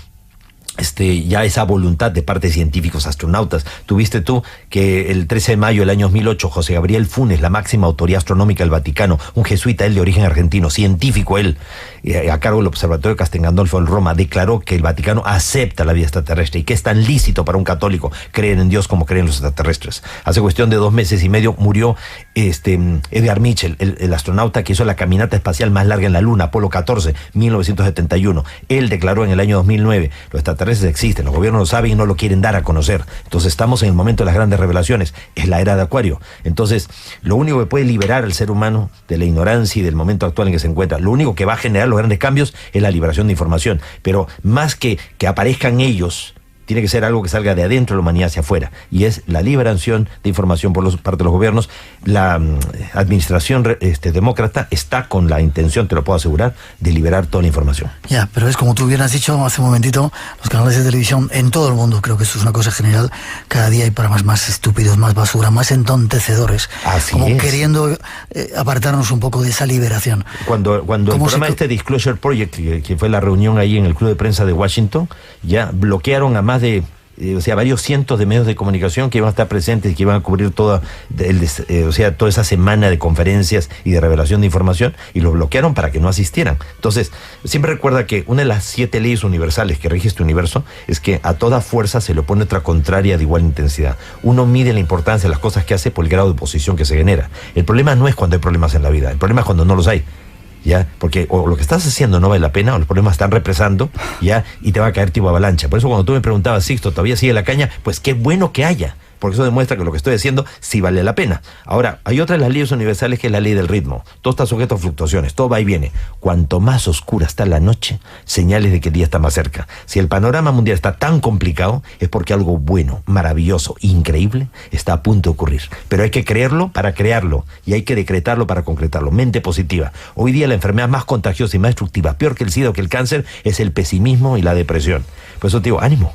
ya esa voluntad de parte de científicos, astronautas. Tuviste tú que el 13 de mayo del año 2008, José Gabriel Funes, la máxima autoridad astronómica del Vaticano, un jesuita, él de origen argentino, científico él, a cargo del Observatorio Castel Gandolfo en Roma, declaró que el Vaticano acepta la vida extraterrestre y que es tan lícito para un católico creer en Dios como creen los extraterrestres. Hace cuestión de 2 meses y medio murió Edgar Mitchell, el astronauta que hizo la caminata espacial más larga en la Luna, Apolo 14, 1971. Él declaró en el año 2009, los extraterrestres existen, los gobiernos lo saben y no lo quieren dar a conocer. Entonces estamos en el momento de las grandes revelaciones, es la era de Acuario. Entonces, lo único que puede liberar al ser humano de la ignorancia y del momento actual en que se encuentra, lo único que va a generar los grandes cambios es la liberación de información. Pero más que aparezcan ellos, tiene que ser algo que salga de adentro de la humanidad hacia afuera, y es la liberación de información por parte de los gobiernos. La administración demócrata está con la intención, te lo puedo asegurar, de liberar toda la información. Ya, pero es como tú bien has dicho hace un momentito, los canales de televisión en todo el mundo, creo que eso es una cosa general, cada día hay programas más estúpidos, más basura, más entontecedores, como queriendo apartarnos un poco de esa liberación. Cuando el programa Disclosure Project, que fue la reunión ahí en el Club de Prensa de Washington, ya bloquearon a más de varios cientos de medios de comunicación que iban a estar presentes y que iban a cubrir toda esa semana de conferencias y de revelación de información, y los bloquearon para que no asistieran. Entonces, siempre recuerda que una de las 7 leyes universales que rige este universo es que a toda fuerza se le opone otra contraria de igual intensidad. Uno mide la importancia de las cosas que hace por el grado de oposición que se genera. El problema no es cuando hay problemas en la vida, el problema es cuando no los hay. ¿Ya? Porque o lo que estás haciendo no vale la pena, o los problemas están represando, ¿ya? Y te va a caer tipo avalancha. Por eso cuando tú me preguntabas, Sixto, ¿todavía sigue la caña? Pues qué bueno que haya, porque eso demuestra que lo que estoy haciendo sí vale la pena. Ahora, hay otra de las leyes universales, que es la ley del ritmo. Todo está sujeto a fluctuaciones, todo va y viene. Cuanto más oscura está la noche, señales de que el día está más cerca. Si el panorama mundial está tan complicado, es porque algo bueno, maravilloso, increíble, está a punto de ocurrir. Pero hay que creerlo para crearlo, y hay que decretarlo para concretarlo. Mente positiva. Hoy día la enfermedad más contagiosa y más destructiva, peor que el SIDA o que el cáncer, es el pesimismo y la depresión. Por eso te digo, ánimo.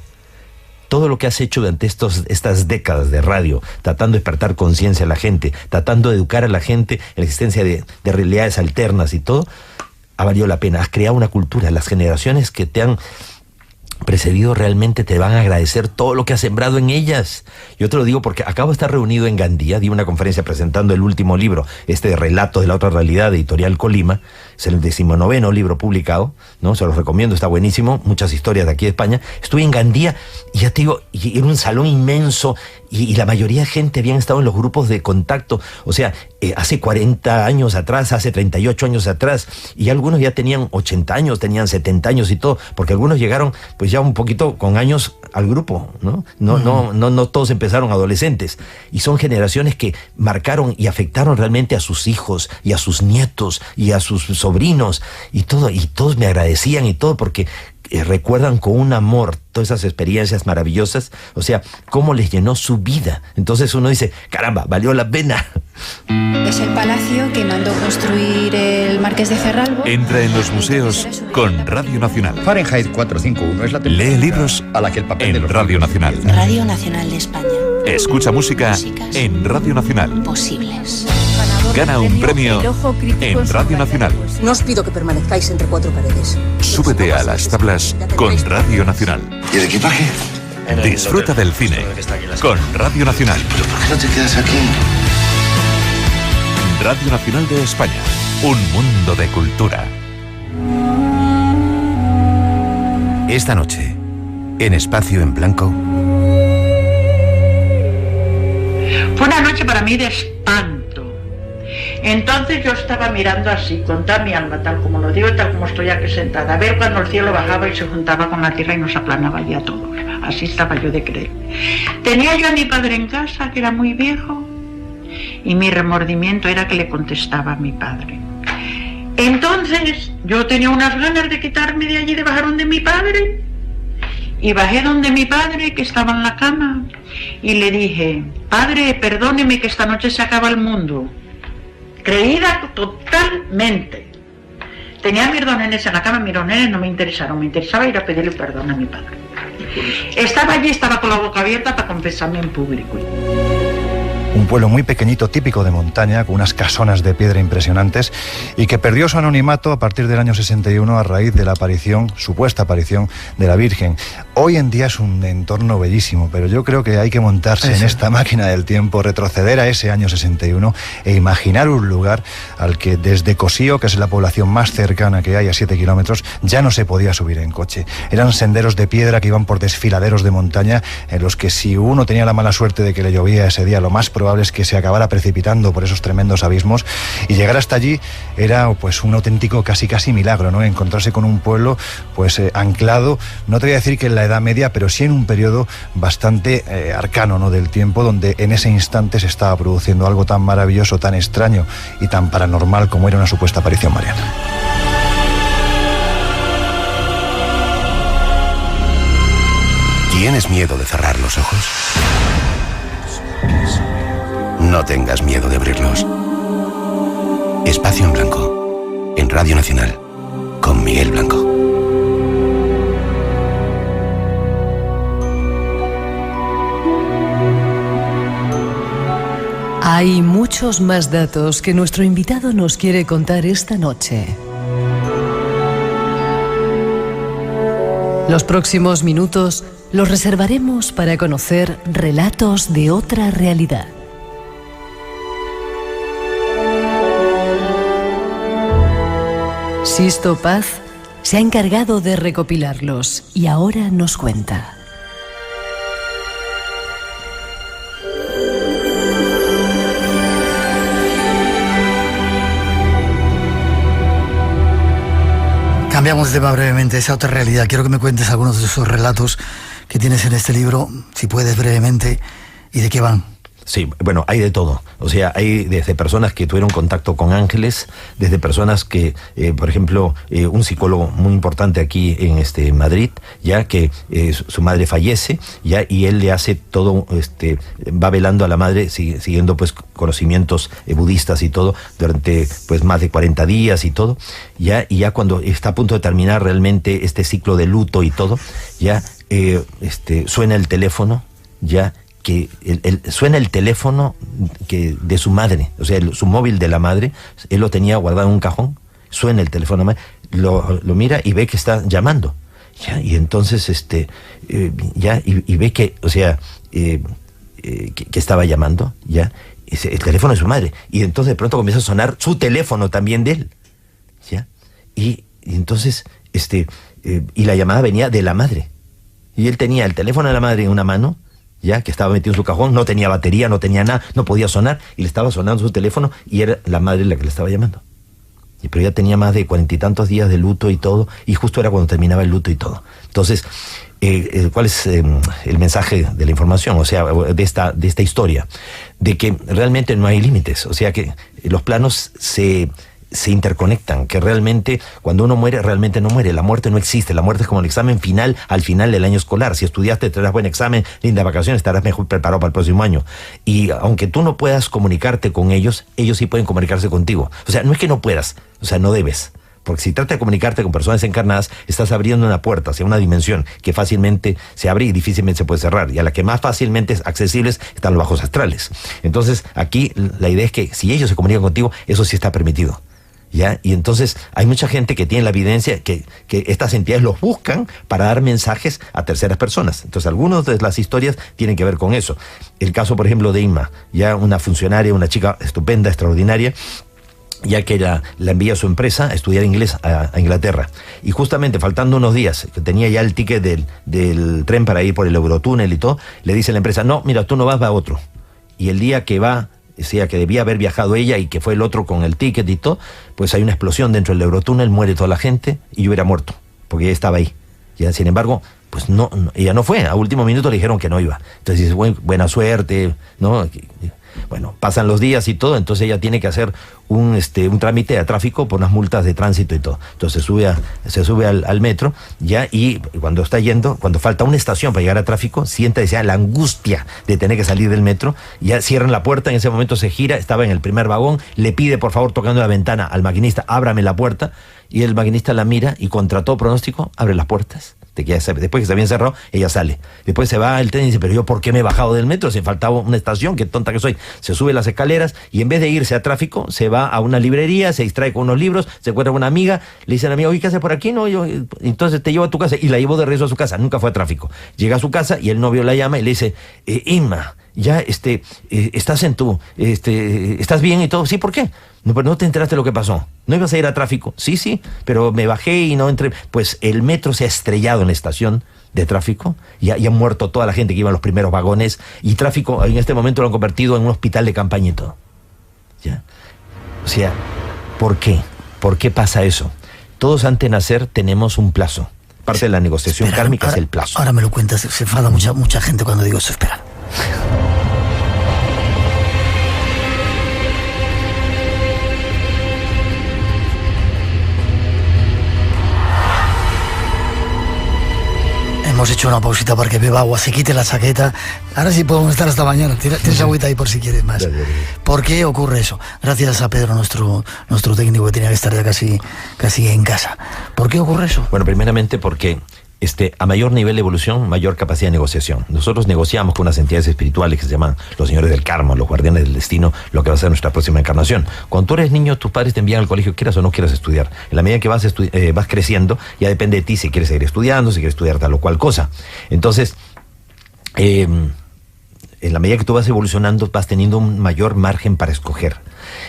Todo lo que has hecho durante estas décadas de radio, tratando de despertar conciencia a la gente, tratando de educar a la gente en la existencia de realidades alternas y todo, ha valido la pena. Has creado una cultura. Las generaciones que te han precedido realmente te van a agradecer todo lo que has sembrado en ellas. Yo te lo digo porque acabo de estar reunido en Gandía, di una conferencia presentando el último libro, de Relatos de la Otra Realidad, de Editorial Colima. Es el 19º libro publicado, ¿no? Se los recomiendo, está buenísimo, muchas historias de aquí de España. Estuve en Gandía y ya te digo, y era un salón inmenso y la mayoría de gente habían estado en los grupos de contacto, o sea, hace 40 años atrás, hace 38 años atrás, y algunos ya tenían 80 años, tenían 70 años y todo, porque algunos llegaron pues ya un poquito con años al grupo, ¿no? No todos empezaron adolescentes, y son generaciones que marcaron y afectaron realmente a sus hijos y a sus nietos y a sus sobrinos y todo, y todos me agradecían y todo porque recuerdan con un amor todas esas experiencias maravillosas, o sea, cómo les llenó su vida. Entonces uno dice, caramba, valió la pena. Es el palacio que mandó construir el Marqués de Ferralbo. Entra en los museos con Radio Nacional. Fahrenheit 451 es la temperatura Lee libros a la que el papel de en los Radio Nacional. Radio Nacional de España. Escucha música en Radio Nacional. Posibles. Gana un premio en Radio Nacional. No os pido que permanezcáis entre cuatro paredes. Súbete a las tablas con Radio Nacional. ¿Y el equipaje? Disfruta del cine con Radio Nacional. ¿Pero por qué no te quedas aquí? Radio Nacional de España. Un mundo de cultura. Esta noche, en Espacio en Blanco. Fue una noche para mí de espanto. Entonces yo estaba mirando así, con toda mi alma, tal como lo digo, tal como estoy aquí sentada, a ver cuando el cielo bajaba y se juntaba con la tierra y nos aplanaba ya todo. Así estaba yo de creer. Tenía yo a mi padre en casa, que era muy viejo, y mi remordimiento era que le contestaba a mi padre. Entonces yo tenía unas ganas de quitarme de allí, de bajar donde mi padre, y bajé donde mi padre, que estaba en la cama, y le dije, padre, perdóneme que esta noche se acaba el mundo. Creída totalmente. Tenía mis dos nenes en la cama, mis dos nenes no me interesaron, me interesaba ir a pedirle perdón a mi padre. Estaba allí, estaba con la boca abierta para confesarme en público. Un pueblo muy pequeñito, típico de montaña, con unas casonas de piedra impresionantes, y que perdió su anonimato a partir del año 61 a raíz de la aparición, supuesta aparición, de la Virgen. Hoy en día es un entorno bellísimo, pero yo creo que hay que montarse en esta máquina del tiempo, retroceder a ese año 61 e imaginar un lugar al que desde Cosío, que es la población más cercana que hay a 7 kilómetros, ya no se podía subir en coche. Eran senderos de piedra que iban por desfiladeros de montaña, en los que si uno tenía la mala suerte de que le llovía ese día, lo más probable es que se acabara precipitando por esos tremendos abismos, y llegar hasta allí era pues un auténtico casi milagro, ¿no? Encontrarse con un pueblo pues anclado, no te voy a decir que en la Edad Media, pero sí en un periodo bastante arcano, ¿no? Del tiempo, donde en ese instante se estaba produciendo algo tan maravilloso, tan extraño y tan paranormal como era una supuesta aparición mariana. ¿Tienes miedo de cerrar los ojos? No tengas miedo de abrirlos. Espacio en Blanco, en Radio Nacional, con Miguel Blanco. Hay muchos más datos que nuestro invitado nos quiere contar esta noche. Los próximos minutos los reservaremos para conocer relatos de otra realidad. Sisto Paz se ha encargado de recopilarlos y ahora nos cuenta. Cambiamos de tema brevemente, esa otra realidad. Quiero que me cuentes algunos de esos relatos que tienes en este libro, si puedes brevemente, y de qué van. Sí, bueno, hay de todo. O sea, hay desde personas que tuvieron contacto con ángeles, desde personas que, por ejemplo, un psicólogo muy importante aquí en Madrid, ya que su madre fallece, ya, y él le hace todo, va velando a la madre, siguiendo pues conocimientos budistas y todo, durante pues más de 40 días y todo, ya, y ya cuando está a punto de terminar realmente este ciclo de luto y todo, ya suena el teléfono, ya, que suena el teléfono de su madre, o sea, su móvil de la madre, él lo tenía guardado en un cajón, suena el teléfono, lo mira y ve que está llamando. Ya, y entonces, y ve que, o sea, que estaba llamando, ya, el teléfono de su madre, y entonces de pronto comienza a sonar su teléfono también de él, ya, y entonces, y la llamada venía de la madre, y él tenía el teléfono de la madre en una mano, ya, que estaba metido en su cajón, no tenía batería, no tenía nada, no podía sonar, y le estaba sonando su teléfono, y era la madre la que le estaba llamando. Pero ya tenía más de 40 y tantos días de luto y todo, y justo era cuando terminaba el luto y todo. Entonces, ¿cuál es el mensaje de la información? O sea, de esta historia, de que realmente no hay límites, o sea que los planos se interconectan, que realmente cuando uno muere, realmente no muere, la muerte no existe, la muerte es como el examen final al final del año escolar. Si estudiaste, tendrás buen examen, lindas vacaciones, estarás mejor preparado para el próximo año. Y aunque tú no puedas comunicarte con ellos, ellos sí pueden comunicarse contigo. O sea, no es que no puedas, o sea, no debes. Porque si trata de comunicarte con personas encarnadas, estás abriendo una puerta hacia una dimensión que fácilmente se abre y difícilmente se puede cerrar. Y a la que más fácilmente accesibles están los bajos astrales. Entonces, aquí la idea es que si ellos se comunican contigo, eso sí está permitido. ¿Ya? Y entonces hay mucha gente que tiene la evidencia que estas entidades los buscan para dar mensajes a terceras personas. Entonces algunas de las historias tienen que ver con eso. El caso, por ejemplo, de Inma, ya una funcionaria, una chica estupenda, extraordinaria, ya que la envía a su empresa a estudiar inglés a Inglaterra. Y justamente faltando unos días, que tenía ya el ticket del tren para ir por el Eurotúnel y todo, le dice la empresa, no, mira, tú no vas, va otro. Y el día que va, o sea, que debía haber viajado ella y que fue el otro con el ticket y todo, pues hay una explosión dentro del Eurotúnel, muere toda la gente y yo hubiera muerto, porque ella estaba ahí. Ya, sin embargo, pues no, ella no fue, a último minuto le dijeron que no iba. Entonces dice, buena suerte, ¿no? Bueno, pasan los días y todo, entonces ella tiene que hacer un trámite de tráfico por unas multas de tránsito y todo. Entonces se sube al metro, ya, y cuando está yendo, cuando falta una estación para llegar a tráfico, siente ya la angustia de tener que salir del metro, ya cierran la puerta, en ese momento se gira, estaba en el primer vagón, le pide por favor tocando la ventana al maquinista, ábrame la puerta, y el maquinista la mira y contra todo pronóstico abre las puertas. Después que se había encerrado, ella sale. Después se va al tren y dice, pero yo ¿por qué me he bajado del metro? Si faltaba una estación, qué tonta que soy. Se sube las escaleras y en vez de irse a tráfico, se va a una librería, se distrae con unos libros, se encuentra con una amiga, le dice a la amiga, oye, ¿qué haces por aquí? No, entonces te llevo a tu casa. Y la llevó de regreso a su casa, nunca fue a tráfico. Llega a su casa y el novio la llama y le dice, Inma, ya estás ¿estás bien y todo? Sí, ¿por qué? No, pero no te enteraste de lo que pasó. ¿No ibas a ir a tráfico? Sí, pero me bajé y no entré. Pues el metro se ha estrellado en la estación de tráfico y ha muerto toda la gente que iba en los primeros vagones y tráfico en este momento lo han convertido en un hospital de campaña y todo. ¿Ya? O sea, ¿por qué? ¿Por qué pasa eso? Todos antes de nacer tenemos un plazo. Parte de la negociación kármica es el plazo. Ahora me lo cuentas, se enfada mucha gente cuando digo eso. Espera. Hemos hecho una pausita para que beba agua, se quite la chaqueta. Ahora sí podemos estar hasta mañana. Tienes agüita ahí por si quieres más. ¿Por qué ocurre eso? Gracias a Pedro, nuestro técnico, que tenía que estar ya casi en casa. ¿Por qué ocurre eso? Bueno, primeramente porque a mayor nivel de evolución, mayor capacidad de negociación. Nosotros negociamos con unas entidades espirituales que se llaman los señores del karma, los guardianes del destino, lo que va a ser nuestra próxima encarnación. Cuando tú eres niño, tus padres te envían al colegio, quieras o no quieras estudiar. En la medida que vas creciendo, ya depende de ti si quieres seguir estudiando, si quieres estudiar tal o cual cosa. Entonces, en la medida que tú vas evolucionando, vas teniendo un mayor margen para escoger.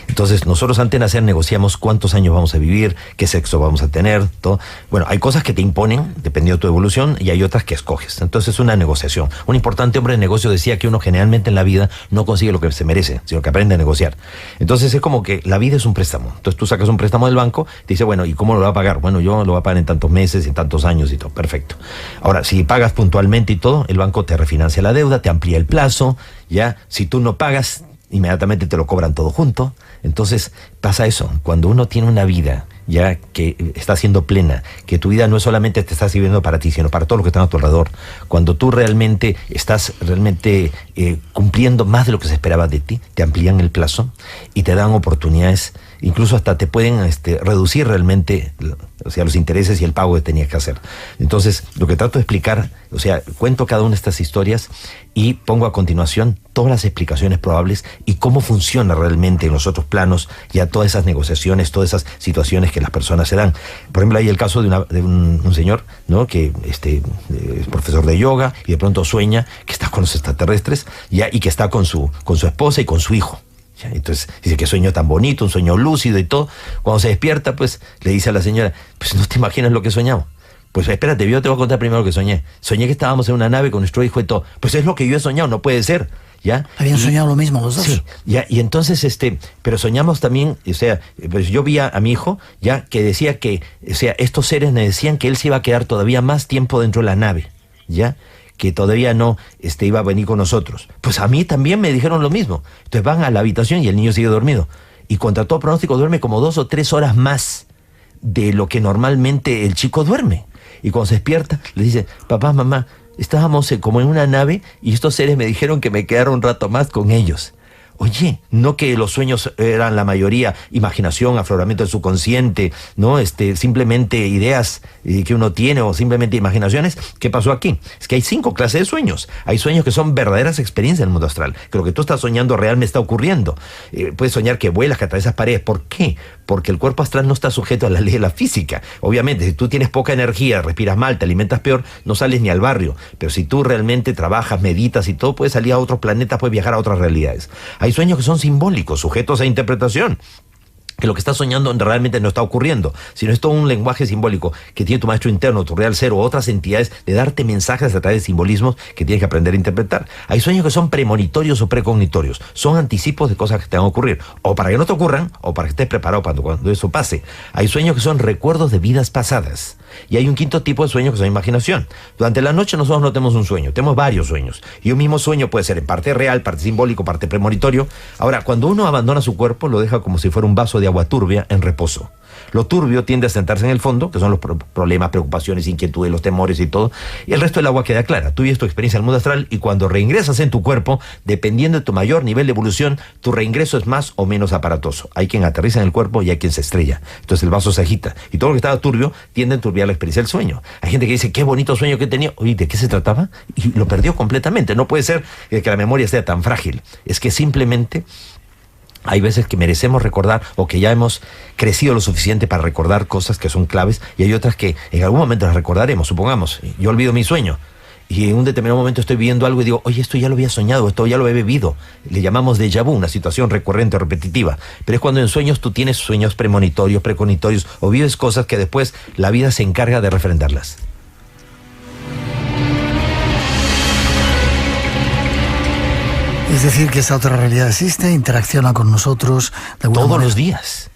Entonces, nosotros antes de nacer negociamos cuántos años vamos a vivir, qué sexo vamos a tener, todo. Bueno, hay cosas que te imponen, dependiendo de tu evolución, y hay otras que escoges. Entonces, es una negociación. Un importante hombre de negocio decía que uno generalmente en la vida no consigue lo que se merece, sino que aprende a negociar. Entonces, es como que la vida es un préstamo. Entonces, tú sacas un préstamo del banco, te dice, bueno, ¿y cómo lo va a pagar? Bueno, yo lo voy a pagar en tantos meses, en tantos años y todo. Perfecto. Ahora, si pagas puntualmente y todo, el banco te refinancia la deuda, te amplía el plazo, ya. Si tú no pagas, inmediatamente te lo cobran todo junto. Entonces pasa eso, cuando uno tiene una vida ya que está siendo plena, que tu vida no solamente te está sirviendo para ti, sino para todo lo que está a tu alrededor, cuando tú realmente estás cumpliendo más de lo que se esperaba de ti, te amplían el plazo y te dan oportunidades incluso hasta te pueden reducir realmente, o sea, los intereses y el pago que tenías que hacer. Entonces, lo que trato de explicar, o sea, cuento cada una de estas historias y pongo a continuación todas las explicaciones probables y cómo funciona realmente en los otros planos ya todas esas negociaciones, todas esas situaciones que las personas se dan. Por ejemplo, hay el caso de un señor, ¿no?, que es profesor de yoga y de pronto sueña que está con los extraterrestres ya, y que está con su esposa y con su hijo. Ya, entonces dice que sueño tan bonito, un sueño lúcido y todo. Cuando se despierta, pues le dice a la señora, pues no te imaginas lo que soñamos. Pues espérate, yo te voy a contar primero lo que soñé. Soñé que estábamos en una nave con nuestro hijo y todo. Pues es lo que yo he soñado, no puede ser. ¿Ya? Habían soñado lo mismo los dos. Sí, ya, y entonces, pero soñamos también, o sea, pues yo vi a mi hijo, ya, que decía que, o sea, estos seres me decían que él se iba a quedar todavía más tiempo dentro de la nave, ¿ya? Que todavía no iba a venir con nosotros. Pues a mí también me dijeron lo mismo. Entonces van a la habitación y el niño sigue dormido. Y contra todo pronóstico duerme como 2 o 3 horas más de lo que normalmente el chico duerme. Y cuando se despierta, le dice, papá, mamá, estábamos como en una nave y estos seres me dijeron que me quedara un rato más con ellos. Oye, no que los sueños eran la mayoría imaginación, afloramiento del subconsciente, ¿no? Simplemente ideas que uno tiene o simplemente imaginaciones. ¿Qué pasó aquí? Es que hay 5 clases de sueños. Hay sueños que son verdaderas experiencias en el mundo astral. Que lo que tú estás soñando real me está ocurriendo. Puedes soñar que vuelas, que atraviesas paredes. ¿Por qué? Porque el cuerpo astral no está sujeto a la ley de la física. Obviamente, si tú tienes poca energía, respiras mal, te alimentas peor, no sales ni al barrio. Pero si tú realmente trabajas, meditas y todo, puedes salir a otros planetas, puedes viajar a otras realidades. Hay sueños que son simbólicos, sujetos a interpretación, que lo que estás soñando realmente no está ocurriendo, sino es todo un lenguaje simbólico que tiene tu maestro interno, tu real ser o otras entidades de darte mensajes a través de simbolismos que tienes que aprender a interpretar. Hay sueños que son premonitorios o precognitorios, son anticipos de cosas que te van a ocurrir, o para que no te ocurran, o para que estés preparado cuando eso pase. Hay sueños que son recuerdos de vidas pasadas. Y hay un quinto tipo de sueños que son imaginación. Durante la noche nosotros no tenemos un sueño, tenemos varios sueños. Y un mismo sueño puede ser en parte real, parte simbólico, parte premonitorio. Ahora, cuando uno abandona su cuerpo, lo deja como si fuera un vaso de agua turbia en reposo. Lo turbio tiende a sentarse en el fondo, que son los problemas, preocupaciones, inquietudes, los temores y todo, y el resto del agua queda clara. Tú vives tu experiencia en el mundo astral y cuando reingresas en tu cuerpo, dependiendo de tu mayor nivel de evolución, tu reingreso es más o menos aparatoso. Hay quien aterriza en el cuerpo y hay quien se estrella. Entonces el vaso se agita. Y todo lo que estaba turbio tiende a enturbiar la experiencia del sueño. Hay gente que dice, qué bonito sueño que tenía. Oye, ¿de qué se trataba? Y lo perdió completamente. No puede ser que la memoria sea tan frágil. Es que simplemente hay veces que merecemos recordar o que ya hemos crecido lo suficiente para recordar cosas que son claves y hay otras que en algún momento las recordaremos. Supongamos, yo olvido mi sueño y en un determinado momento estoy viviendo algo y digo, oye, esto ya lo había soñado, esto ya lo he vivido. Le llamamos déjà vu, una situación recurrente o repetitiva. Pero es cuando en sueños tú tienes sueños premonitorios, precognitorios o vives cosas que después la vida se encarga de refrendarlas. Es decir, que esa otra realidad existe, interacciona con nosotros de alguna manera. Todos los días.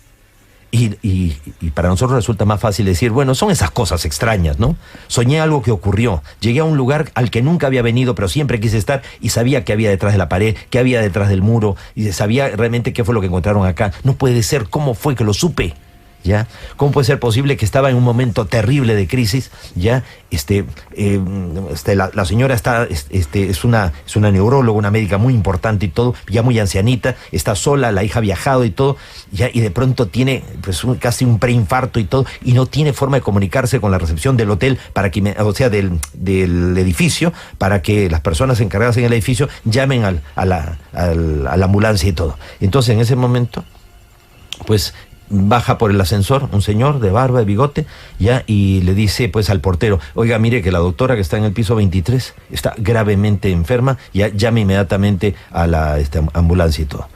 Y para nosotros resulta más fácil decir, bueno, son esas cosas extrañas, ¿no? Soñé algo que ocurrió. Llegué a un lugar al que nunca había venido, pero siempre quise estar y sabía qué había detrás de la pared, qué había detrás del muro y sabía realmente qué fue lo que encontraron acá. No puede ser, ¿cómo fue que lo supe? ¿Ya? ¿Cómo puede ser posible que estaba en un momento terrible de crisis? ¿Ya? La señora es una neuróloga, una médica muy importante y todo, ya muy ancianita, está sola, la hija ha viajado y todo, ¿ya? Y de pronto tiene pues casi un preinfarto y todo, y no tiene forma de comunicarse con la recepción del hotel, del edificio, para que las personas encargadas en el edificio llamen a la ambulancia y todo. Entonces en ese momento, pues baja por el ascensor un señor de barba, de bigote, ya, y le dice pues al portero, oiga, mire que la doctora que está en el piso 23 está gravemente enferma, ya llame inmediatamente a la ambulancia y todo.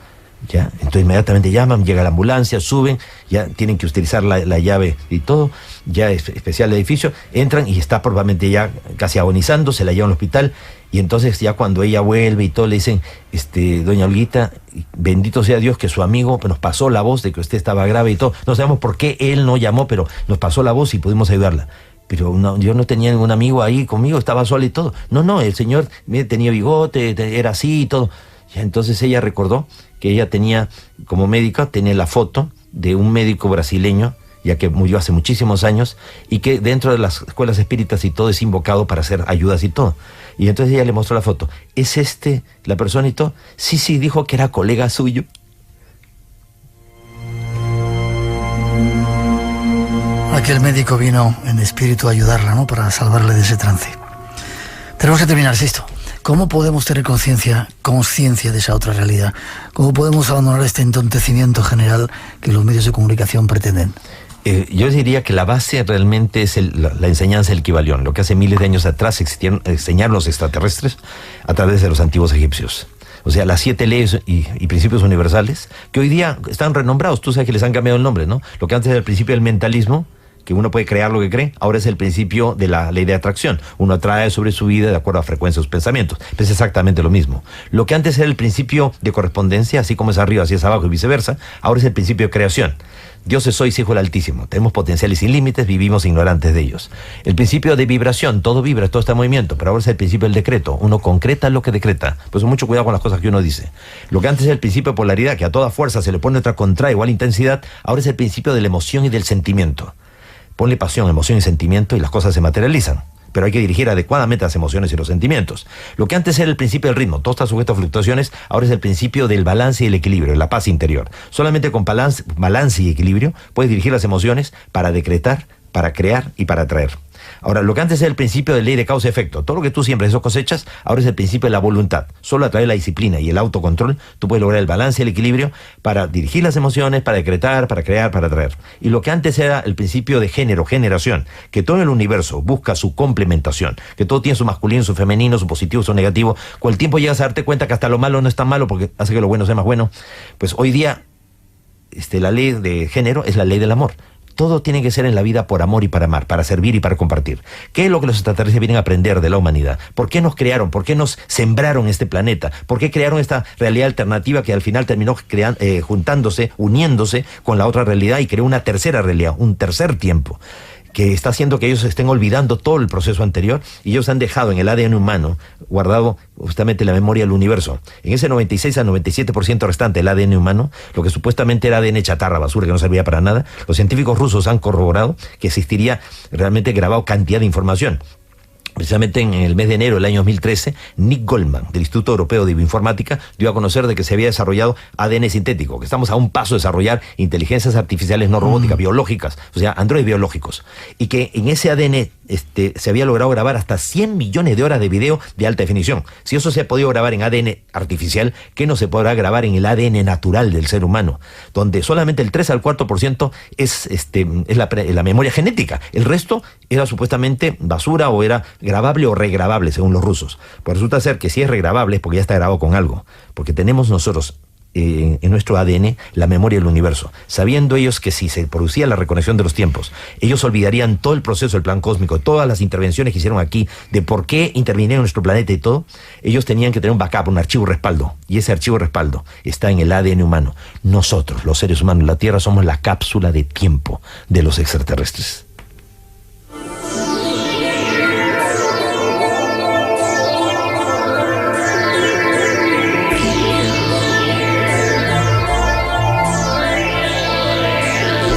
Ya, entonces inmediatamente llaman, llega la ambulancia, suben, ya tienen que utilizar la llave y todo, ya es especial el edificio, entran y está probablemente ya casi agonizando, se la llevan al hospital y entonces ya cuando ella vuelve y todo le dicen, doña Olguita, bendito sea Dios que su amigo nos pasó la voz de que usted estaba grave y todo, no sabemos por qué él no llamó, pero nos pasó la voz y pudimos ayudarla. Pero no, yo no tenía ningún amigo ahí conmigo, estaba sola y todo. No, el señor tenía bigote, era así y todo. Ya, entonces ella recordó que ella tenía, como médica, tenía la foto de un médico brasileño, ya que murió hace muchísimos años, y que dentro de las escuelas espíritas y todo es invocado para hacer ayudas y todo. Y entonces ella le mostró la foto. ¿Es la persona y todo? Sí, dijo que era colega suyo. Aquel médico vino en espíritu a ayudarla, ¿no? Para salvarle de ese trance. Tenemos que terminar, Sisto. ¿Cómo podemos tener conciencia de esa otra realidad? ¿Cómo podemos abandonar este entontecimiento general que los medios de comunicación pretenden? Yo diría que la base realmente es la enseñanza del Kybalión, lo que hace miles de años atrás enseñaron los extraterrestres a través de los antiguos egipcios. O sea, las 7 leyes y principios universales, que hoy día están renombrados. Tú sabes que les han cambiado el nombre, ¿no? Lo que antes era el principio del mentalismo, que uno puede crear lo que cree, ahora es el principio de la ley de atracción. Uno atrae sobre su vida de acuerdo a frecuencia de sus pensamientos. Pero es exactamente lo mismo. Lo que antes era el principio de correspondencia, así como es arriba, así es abajo y viceversa, ahora es el principio de creación. Dioses sois hijo del Altísimo, tenemos potenciales sin límites, vivimos ignorantes de ellos. El principio de vibración, todo vibra, todo está en movimiento, pero ahora es el principio del decreto, uno concreta lo que decreta. Pues mucho cuidado con las cosas que uno dice. Lo que antes era el principio de polaridad, que a toda fuerza se le pone otra contra igual intensidad, ahora es el principio de la emoción y del sentimiento. Ponle pasión, emoción y sentimiento y las cosas se materializan. Pero hay que dirigir adecuadamente las emociones y los sentimientos. Lo que antes era el principio del ritmo, todo está sujeto a fluctuaciones, ahora es el principio del balance y el equilibrio, la paz interior. Solamente con balance y equilibrio puedes dirigir las emociones para decretar, para crear y para atraer. Ahora, lo que antes era el principio de ley de causa-efecto, todo lo que tú siembras, eso cosechas, ahora es el principio de la voluntad. Solo a través de la disciplina y el autocontrol tú puedes lograr el balance y el equilibrio para dirigir las emociones, para decretar, para crear, para atraer. Y lo que antes era el principio de género, generación, que todo el universo busca su complementación, que todo tiene su masculino, su femenino, su positivo, su negativo. Con el tiempo llegas a darte cuenta que hasta lo malo no es tan malo porque hace que lo bueno sea más bueno. Pues hoy día la ley de género es la ley del amor. Todo tiene que ser en la vida por amor y para amar, para servir y para compartir. ¿Qué es lo que los extraterrestres vienen a aprender de la humanidad? ¿Por qué nos crearon? ¿Por qué nos sembraron este planeta? ¿Por qué crearon esta realidad alternativa que al final terminó juntándose, uniéndose con la otra realidad y creó una tercera realidad, un tercer tiempo? Que está haciendo que ellos estén olvidando todo el proceso anterior y ellos han dejado en el ADN humano guardado justamente la memoria del universo. En ese 96 al 97% restante del ADN humano, lo que supuestamente era ADN chatarra, basura, que no servía para nada, los científicos rusos han corroborado que existiría realmente grabado cantidad de información. Precisamente en el mes de enero del año 2013, Nick Goldman, del Instituto Europeo de Bioinformática, dio a conocer de que se había desarrollado ADN sintético, que estamos a un paso de desarrollar inteligencias artificiales no robóticas, biológicas, o sea, androides biológicos, y que en ese ADN se había logrado grabar hasta 100 millones de horas de video de alta definición. Si eso se ha podido grabar en ADN artificial, ¿qué no se podrá grabar en el ADN natural del ser humano? Donde solamente el 3 al 4% es la memoria genética. El resto era supuestamente basura o era grabable o regrabable, según los rusos. Pues resulta ser que si es regrabable es porque ya está grabado con algo. Porque tenemos nosotros en nuestro ADN la memoria del universo, sabiendo ellos que si se producía la reconexión de los tiempos, ellos olvidarían todo el proceso del plan cósmico, todas las intervenciones que hicieron aquí, de por qué intervinieron en nuestro planeta y todo. Ellos tenían que tener un backup, un archivo respaldo, y ese archivo respaldo está en el ADN humano. Nosotros, los seres humanos, la Tierra, somos la cápsula de tiempo de los extraterrestres.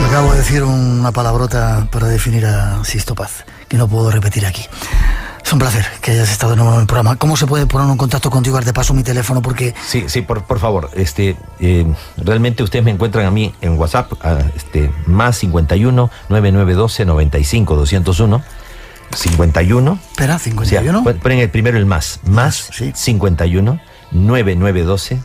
Acabo de decir una palabrota para definir a Sisto Paz, que no puedo repetir aquí. Es un placer que hayas estado de nuevo en el programa. ¿Cómo se puede poner en contacto contigo? Te paso mi teléfono porque... Sí, por favor. Realmente ustedes me encuentran a mí en WhatsApp, más 51 9912 95 201. 51. Espera, 51. O sea, ponen el primero el más sí. 51 9912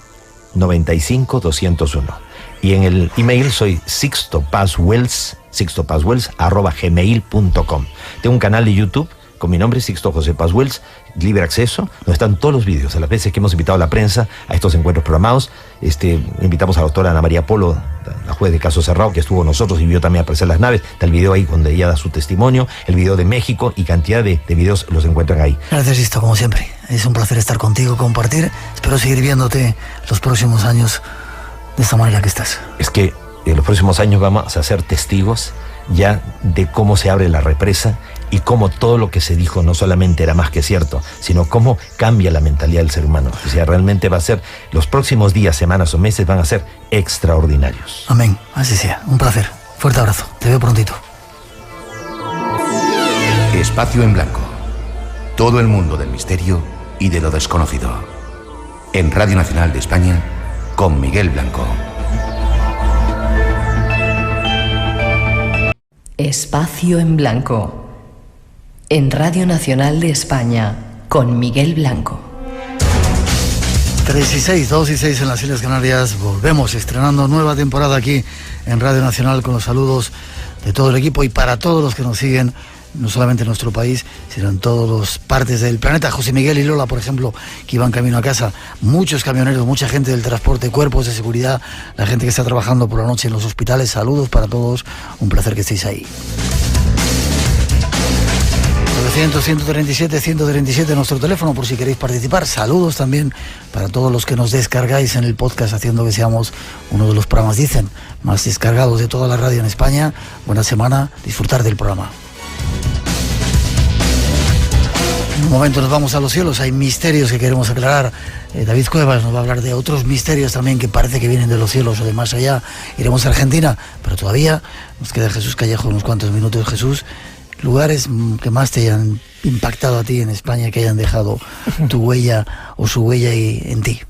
95 201. Y en el email soy sixtopazwells@gmail.com. Tengo un canal de YouTube con mi nombre, Sixto José Paz Wells, libre acceso, donde están todos los vídeos. A las veces que hemos invitado a la prensa a estos encuentros programados, invitamos a la doctora Ana María Polo, la juez de caso cerrado, que estuvo con nosotros y vio también aparecer las naves. Está el video ahí donde ella da su testimonio, el video de México y cantidad de videos los encuentran ahí. Gracias, Sisto, como siempre. Es un placer estar contigo, compartir. Espero seguir viéndote los próximos años de esta manera que estás. Es que en los próximos años vamos a ser testigos ya de cómo se abre la represa y cómo todo lo que se dijo no solamente era más que cierto, sino cómo cambia la mentalidad del ser humano. O sea, realmente va a ser, los próximos días, semanas o meses van a ser extraordinarios. Amén, así sea. Un placer. Fuerte abrazo. Te veo prontito. Espacio en Blanco. Todo el mundo del misterio y de lo desconocido. En Radio Nacional de España, con Miguel Blanco. Espacio en Blanco. En Radio Nacional de España, con Miguel Blanco. 3 y 6, 2 y 6 en las Islas Canarias. Volvemos estrenando nueva temporada aquí en Radio Nacional con los saludos de todo el equipo y para todos los que nos siguen, no solamente en nuestro país, sino en todas las partes del planeta. José Miguel y Lola, por ejemplo, que iban camino a casa, muchos camioneros, mucha gente del transporte, cuerpos de seguridad, la gente que está trabajando por la noche en los hospitales, saludos para todos, un placer que estéis ahí. 900-137-137 nuestro teléfono por si queréis participar. Saludos también para todos los que nos descargáis en el podcast, haciendo que seamos uno de los programas, dicen, más descargados de toda la radio en España. Buena semana, disfrutar del programa. En un momento nos vamos a los cielos, hay misterios que queremos aclarar. David Cuevas nos va a hablar de otros misterios también que parece que vienen de los cielos o de más allá. Iremos a Argentina, pero todavía nos queda Jesús Callejo unos cuantos minutos. Jesús, lugares que más te hayan impactado a ti en España, que hayan dejado tu huella o su huella en ti.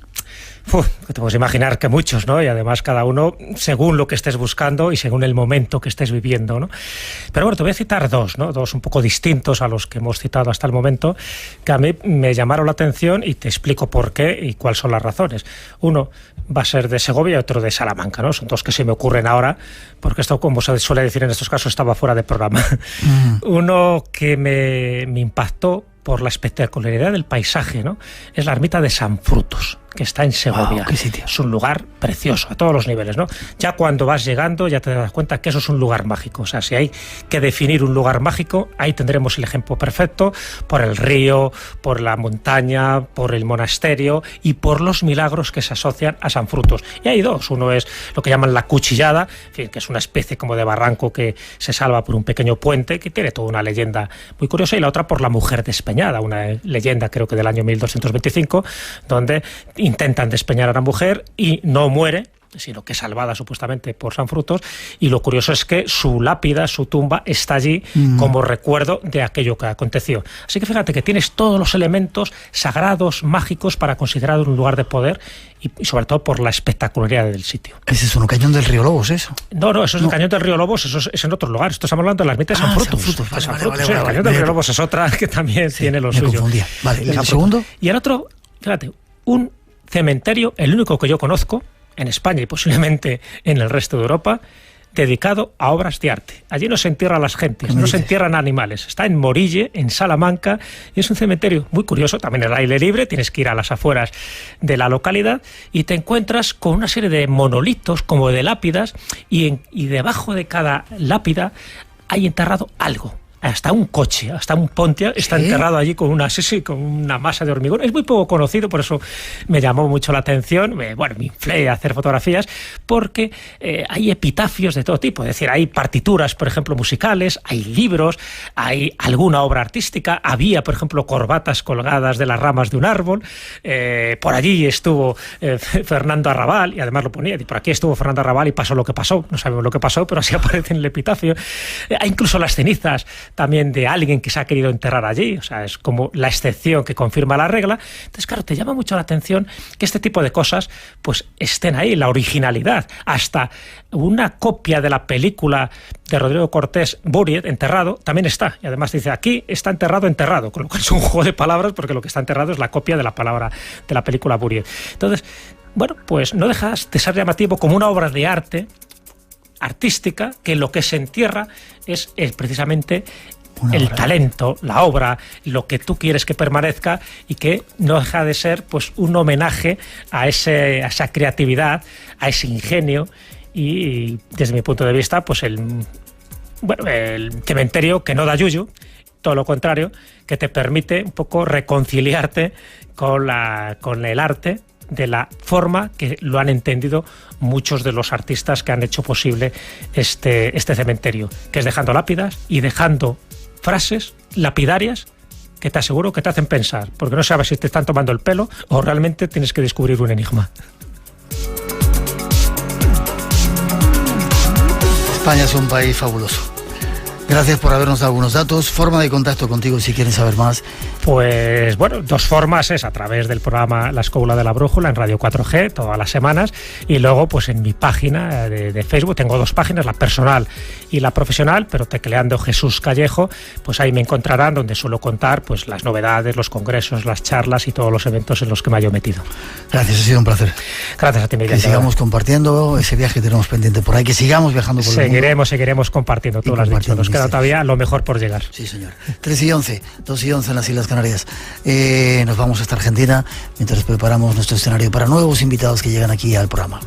Te puedes imaginar que muchos, ¿no? Y además cada uno según lo que estés buscando y según el momento que estés viviendo, ¿no? Pero bueno, te voy a citar dos, ¿no? Dos un poco distintos a los que hemos citado hasta el momento, que a mí me llamaron la atención y te explico por qué y cuáles son las razones. Uno va a ser de Segovia y otro de Salamanca, ¿no? Son dos que se me ocurren ahora, porque esto, como se suele decir en estos casos, estaba fuera de programa. Uno que me impactó por la espectacularidad del paisaje, ¿no? Es la ermita de San Frutos, que está en Segovia. Wow, qué sitio. Es un lugar precioso a todos los niveles, ¿no? Ya cuando vas llegando ya te das cuenta que eso es un lugar mágico. O sea, si hay que definir un lugar mágico, ahí tendremos el ejemplo perfecto, por el río, por la montaña, por el monasterio y por los milagros que se asocian a San Frutos. Y hay dos. Uno es lo que llaman la Cuchillada, en fin, que es una especie como de barranco que se salva por un pequeño puente, que tiene toda una leyenda muy curiosa, y la otra por la Mujer Despeñada, una leyenda creo que del año 1225, donde intentan despeñar a la mujer y no muere, sino que es salvada supuestamente por San Frutos, y lo curioso es que su lápida, su tumba, está allí como recuerdo de aquello que aconteció. Así que fíjate que tienes todos los elementos sagrados, mágicos, para considerar un lugar de poder y sobre todo por la espectacularidad del sitio. Ese es un cañón del río Lobos, ¿eso? No, eso es el cañón del río Lobos, eso es en otro lugar. Esto estamos hablando de la ermita de San Frutos. El cañón del río Lobos es otra que también tiene lo suyo. Confundía. Vale, ¿y el segundo? Y el otro, fíjate, un cementerio, el único que yo conozco en España y posiblemente en el resto de Europa, dedicado a obras de arte. Allí no se entierran las gentes, no se entierran animales. Está en Morille, en Salamanca, y es un cementerio muy curioso, también al aire libre. Tienes que ir a las afueras de la localidad y te encuentras con una serie de monolitos como de lápidas, y debajo de cada lápida hay enterrado algo. Hasta un coche, hasta un Pontiac está enterrado allí con una masa de hormigón. Es muy poco conocido, por eso me llamó mucho la atención. Me inflé a hacer fotografías, porque hay epitafios de todo tipo. Es decir, hay partituras, por ejemplo, musicales, hay libros, hay alguna obra artística. Había, por ejemplo, corbatas colgadas de las ramas de un árbol. Por allí estuvo Fernando Arrabal, y además lo ponía. Por aquí estuvo Fernando Arrabal y pasó lo que pasó. No sabemos lo que pasó, pero así aparece en el epitafio. Hay incluso las cenizas también de alguien que se ha querido enterrar allí. O sea, es como la excepción que confirma la regla. Entonces, claro, te llama mucho la atención que este tipo de cosas pues estén ahí, la originalidad. Hasta una copia de la película de Rodrigo Cortés, Buried, enterrado, también está. Y además dice, aquí está enterrado, con lo cual es un juego de palabras, porque lo que está enterrado es la copia de la palabra de la película Buried. Entonces, bueno, pues no dejas de ser llamativo como una obra de arte artística, que lo que se entierra es precisamente el talento, la obra, lo que tú quieres que permanezca, y que no deja de ser pues un homenaje a esa creatividad, a ese ingenio, y desde mi punto de vista pues el cementerio que no da yuyu, todo lo contrario, que te permite un poco reconciliarte con el arte, de la forma que lo han entendido muchos de los artistas que han hecho posible este cementerio, que es dejando lápidas y dejando frases lapidarias que te aseguro que te hacen pensar, porque no sabes si te están tomando el pelo o realmente tienes que descubrir un enigma. España es un país fabuloso. Gracias por habernos dado algunos datos. Forma de contacto contigo si quieren saber más. Pues bueno, dos formas es a través del programa La Escóbula de la Brújula en Radio 4G todas las semanas, y luego pues en mi página de Facebook. Tengo dos páginas, la personal y la profesional, pero tecleando Jesús Callejo, pues ahí me encontrarán, donde suelo contar pues las novedades, los congresos, las charlas y todos los eventos en los que me haya metido. Gracias, ha sido un placer. Gracias a ti, Miguel. Que sigamos compartiendo ese viaje que tenemos pendiente por ahí, que sigamos viajando por el mundo. Seguiremos compartiendo, tú lo has dicho. Nos queda todavía lo mejor por llegar. Sí, señor. 3:11, 2:11 en las Islas Canarias. Nos vamos hasta Argentina mientras preparamos nuestro escenario para nuevos invitados que llegan aquí al programa.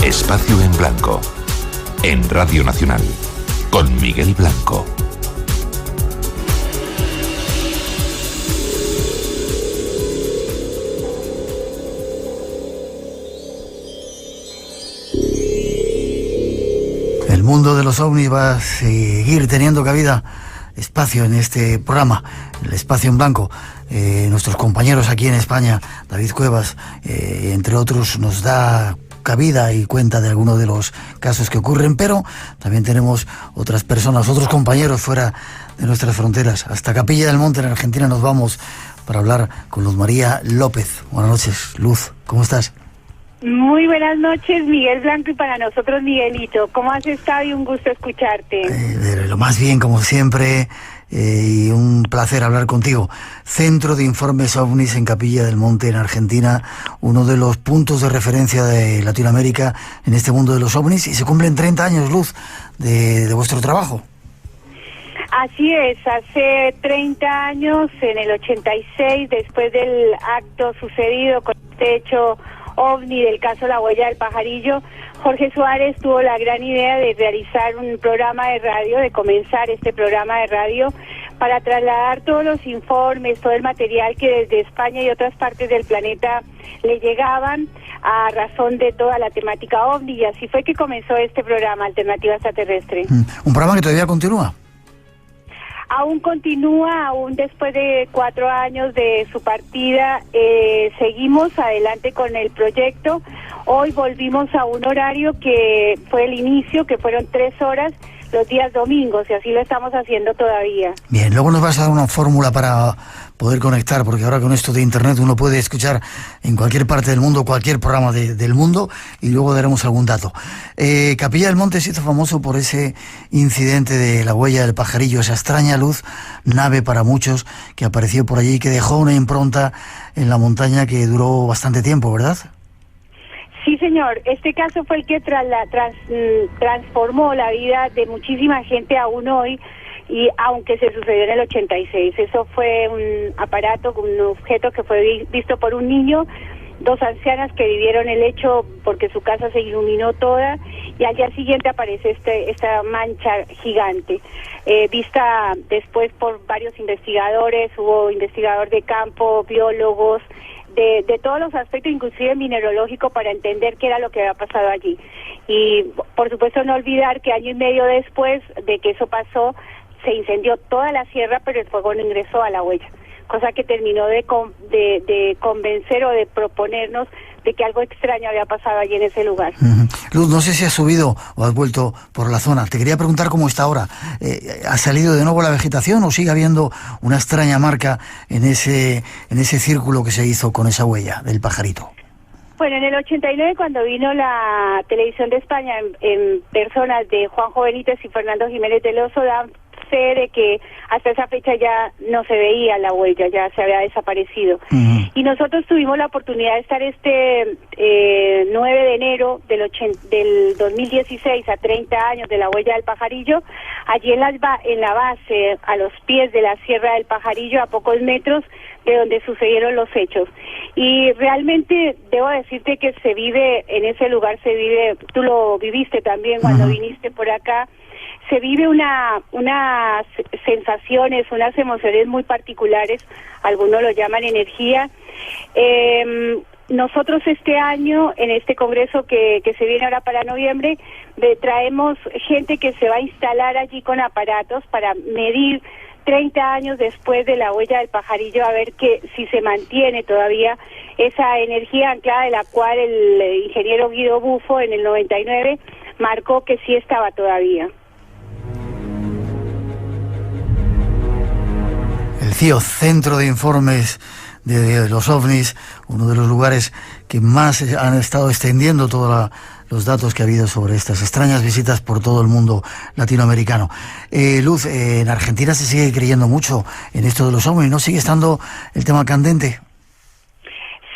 Espacio en Blanco, en Radio Nacional, con Miguel Blanco. El mundo de los ovnis va a seguir teniendo cabida, espacio en este programa, el Espacio en Blanco. Nuestros compañeros aquí en España, David Cuevas, entre otros, nos da cabida y cuenta de algunos de los casos que ocurren, pero también tenemos otras personas, otros compañeros fuera de nuestras fronteras. Hasta Capilla del Monte, en Argentina, nos vamos para hablar con Luz María López. Buenas noches, Luz, ¿cómo estás? Muy buenas noches, Miguel Blanco, y para nosotros, Miguelito. ¿Cómo has estado? Y un gusto escucharte. De lo más bien, como siempre, y un placer hablar contigo. Centro de Informes OVNIs en Capilla del Monte, en Argentina, uno de los puntos de referencia de Latinoamérica en este mundo de los OVNIs, y se cumplen 30 años, Luz, de vuestro trabajo. Así es, hace 30 años, en el 86, después del acto sucedido con este hecho OVNI del caso La Huella del Pajarillo, Jorge Suárez tuvo la gran idea de realizar un programa de radio, de comenzar este programa de radio para trasladar todos los informes, todo el material que desde España y otras partes del planeta le llegaban a razón de toda la temática OVNI, y así fue que comenzó este programa, Alternativa Extraterrestre. Un programa que todavía continúa. Aún continúa, aún después de 4 años de su partida, seguimos adelante con el proyecto. Hoy volvimos a un horario que fue el inicio, que fueron 3 horas los días domingos, y así lo estamos haciendo todavía. Bien, luego nos vas a dar una fórmula para poder conectar, porque ahora con esto de internet uno puede escuchar en cualquier parte del mundo, cualquier programa del mundo, y luego daremos algún dato. Capilla del Monte se hizo famoso por ese incidente de La Huella del Pajarillo, esa extraña luz, nave para muchos, que apareció por allí y que dejó una impronta en la montaña que duró bastante tiempo, ¿verdad? Sí, señor. Este caso fue el que transformó la vida de muchísima gente aún hoy, y aunque se sucedió en el 86. Eso fue un aparato, un objeto que fue visto por un niño, 2 ancianas que vivieron el hecho porque su casa se iluminó toda, y al día siguiente aparece esta mancha gigante, vista después por varios investigadores. Hubo investigador de campo, biólogos, de todos los aspectos, inclusive mineralógico, para entender qué era lo que había pasado allí. Y por supuesto no olvidar que año y medio después de que eso pasó, se incendió toda la sierra, pero el fuego no ingresó a La Huella, cosa que terminó de convencer o de proponernos de que algo extraño había pasado allí en ese lugar. Luz, no sé si has subido o has vuelto por la zona. Te quería preguntar cómo está ahora. ¿Ha salido de nuevo la vegetación o sigue habiendo una extraña marca en ese círculo que se hizo con esa huella del pajarito? Bueno, en el 89, cuando vino la televisión de España en personas de Juanjo Benítez y Fernando Jiménez del Oso, dan fe de que hasta esa fecha ya no se veía la huella, ya se había desaparecido. Y nosotros tuvimos la oportunidad de estar este 9 de enero del 2016, a 30 años de La Huella del Pajarillo, allí en la base, a los pies de la Sierra del Pajarillo, a pocos metros de donde sucedieron los hechos. Y realmente debo decirte que se vive, en ese lugar se vive, tú lo viviste también cuando viniste por acá, se vive unas sensaciones, unas emociones muy particulares, algunos lo llaman energía. Nosotros este año, en este congreso que se viene ahora para noviembre, traemos gente que se va a instalar allí con aparatos para medir 30 años después de La Huella del Pajarillo, a ver si se mantiene todavía esa energía anclada, de la cual el ingeniero Guido Bufo en el 99 marcó que sí estaba todavía. El CIO, Centro de Informes de los OVNIs, uno de los lugares que más han estado extendiendo todos los datos que ha habido sobre estas extrañas visitas por todo el mundo latinoamericano. Luz, en Argentina se sigue creyendo mucho en esto de los OVNIs, ¿no sigue estando el tema candente?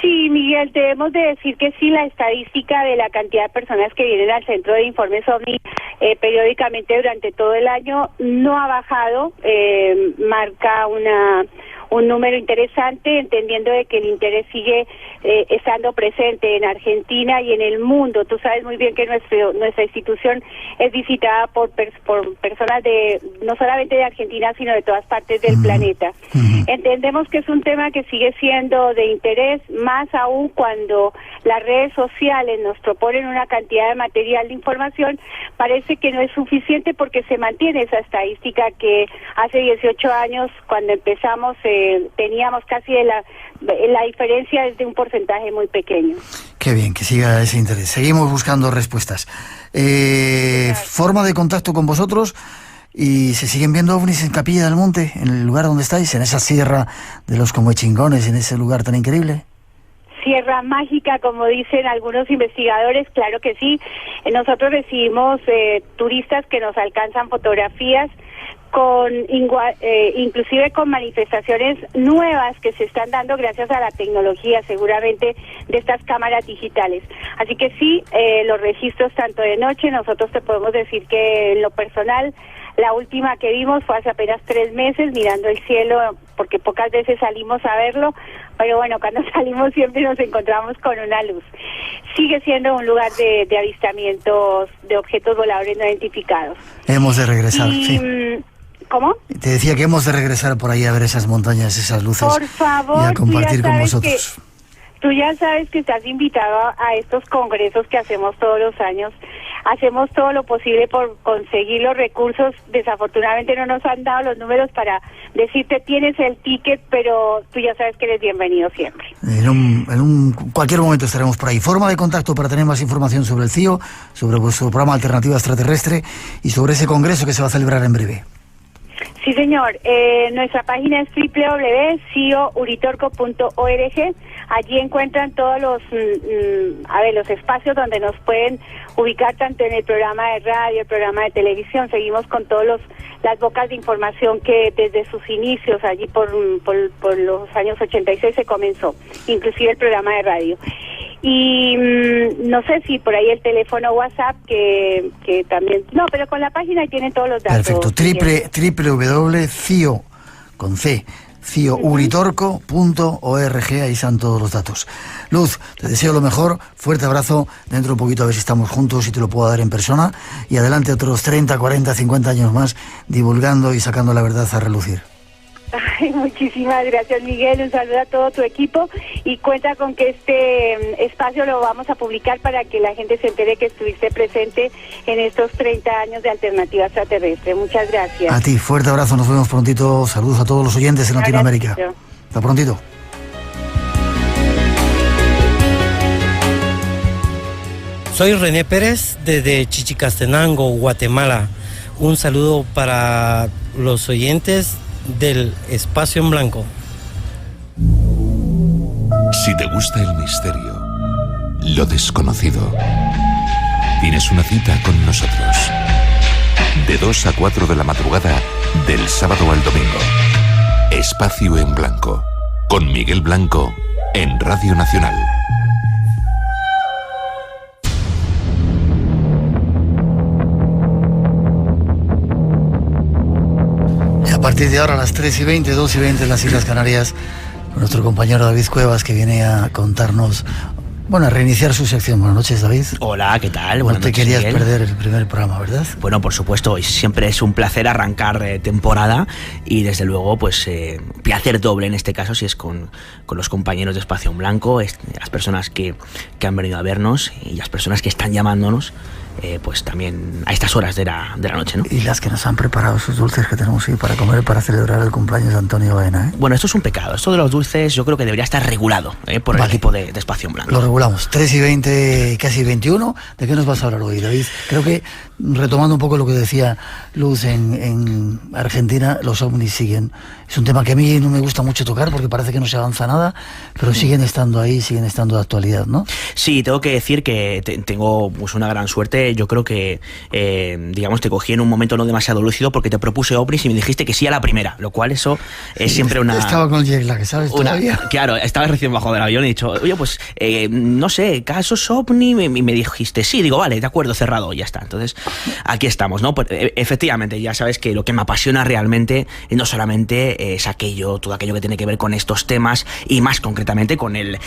Sí, Miguel, debemos de decir que sí, la estadística de la cantidad de personas que vienen al Centro de Informes OVNI periódicamente durante todo el año no ha bajado, marca un número interesante, entendiendo de que el interés sigue estando presente en Argentina y en el mundo. Tú sabes muy bien que nuestra institución es visitada por personas no solamente de Argentina, sino de todas partes del planeta. Entendemos que es un tema que sigue siendo de interés, más aún cuando las redes sociales nos proponen una cantidad de material de información. Parece que no es suficiente porque se mantiene esa estadística que hace 18 años, cuando empezamos, teníamos casi la diferencia es de un porcentaje muy pequeño. Qué bien, que siga ese interés. Seguimos buscando respuestas. ¿Forma de contacto con vosotros? ¿Y se siguen viendo ovnis en Capilla del Monte, en el lugar donde estáis, en esa sierra de los Comechingones, en ese lugar tan increíble? Sierra mágica, como dicen algunos investigadores, claro que sí. Nosotros recibimos turistas que nos alcanzan fotografías inclusive con manifestaciones nuevas que se están dando gracias a la tecnología, seguramente, de estas cámaras digitales. Así que sí, los registros tanto de noche, nosotros te podemos decir que en lo personal, la última que vimos fue hace apenas 3 meses, mirando el cielo, porque pocas veces salimos a verlo, pero bueno, cuando salimos siempre nos encontramos con una luz. Sigue siendo un lugar de avistamientos de objetos voladores no identificados. Hemos de regresar, sí. ¿Cómo? Te decía que hemos de regresar por ahí a ver esas montañas, esas luces. Por favor, y a compartir con vosotros. Tú ya sabes que estás invitado a estos congresos que hacemos todos los años. Hacemos todo lo posible por conseguir los recursos. Desafortunadamente no nos han dado los números para decirte tienes el ticket, pero tú ya sabes que eres bienvenido siempre. En cualquier momento estaremos por ahí. Forma de contacto para tener más información sobre el CIO, sobre vuestro programa Alternativa Extraterrestre y sobre ese congreso que se va a celebrar en breve. Sí, señor. Nuestra página es www.ciouritorco.org. Allí encuentran todos los espacios donde nos pueden ubicar, tanto en el programa de radio, el programa de televisión. Seguimos con todas las bocas de información que desde sus inicios, allí por los años 86 se comenzó, inclusive el programa de radio. Y no sé si por ahí el teléfono WhatsApp que también, no, pero con la página ahí tienen todos los datos. Perfecto, www.ciouritorco.org, ahí están todos los datos. Luz, te deseo lo mejor, fuerte abrazo, dentro de un poquito a ver si estamos juntos y te lo puedo dar en persona, y adelante otros 30, 40, 50 años más divulgando y sacando la verdad a relucir. Ay, muchísimas gracias, Miguel, un saludo a todo tu equipo y cuenta con que este espacio lo vamos a publicar para que la gente se entere que estuviste presente en estos 30 años de Alternativa Extraterrestre. Muchas gracias. A ti, fuerte abrazo, nos vemos prontito, saludos a todos los oyentes en Latinoamérica. Hasta prontito. Soy René Pérez desde Chichicastenango, Guatemala. Un saludo para los oyentes del Espacio en Blanco. Si te gusta el misterio, lo desconocido, tienes una cita con nosotros. De 2 a 4 de la madrugada, del sábado al domingo. Espacio en Blanco, con Miguel Blanco, en Radio Nacional. A partir de ahora, a las 3:20, 2:20 en las Islas Canarias, con nuestro compañero David Cuevas, que viene a contarnos, a reiniciar su sección. Buenas noches, David. Hola, ¿qué tal? No te querías perder el primer programa, ¿verdad? Bueno, por supuesto, siempre es un placer arrancar temporada y desde luego, pues, placer doble en este caso, si es con los compañeros de Espacio en Blanco, las personas que han venido a vernos y las personas que están llamándonos. pues también a estas horas de la noche, ¿no? Y las que nos han preparado esos dulces que tenemos hoy para comer para celebrar el cumpleaños de Antonio Baena, ¿eh? Bueno, esto es un pecado. Esto de los dulces yo creo que debería estar regulado por el equipo de Espacio en Blanco. Lo regulamos. 3:20, casi 21. ¿De qué nos vas a hablar hoy, David? Creo que, retomando un poco lo que decía Luz, en Argentina los ovnis siguen. Es un tema que a mí no me gusta mucho tocar porque parece que no se avanza nada, pero siguen estando ahí, siguen estando de actualidad, ¿no? Sí, tengo que decir que tengo pues una gran suerte. Yo creo que, digamos, te cogí en un momento no demasiado lúcido porque te propuse ovnis y me dijiste que sí a la primera, lo cual eso es siempre una... Estaba con el jet lag, ¿sabes? Todavía. Claro, estaba recién bajo del avión y he dicho, oye, pues, no sé, casos ovni, y me dijiste, sí, digo, vale, de acuerdo, cerrado, ya está. Entonces, aquí estamos, ¿no? Pues, efectivamente, ya sabes que lo que me apasiona realmente no solamente es todo aquello que tiene que ver con estos temas y más concretamente con el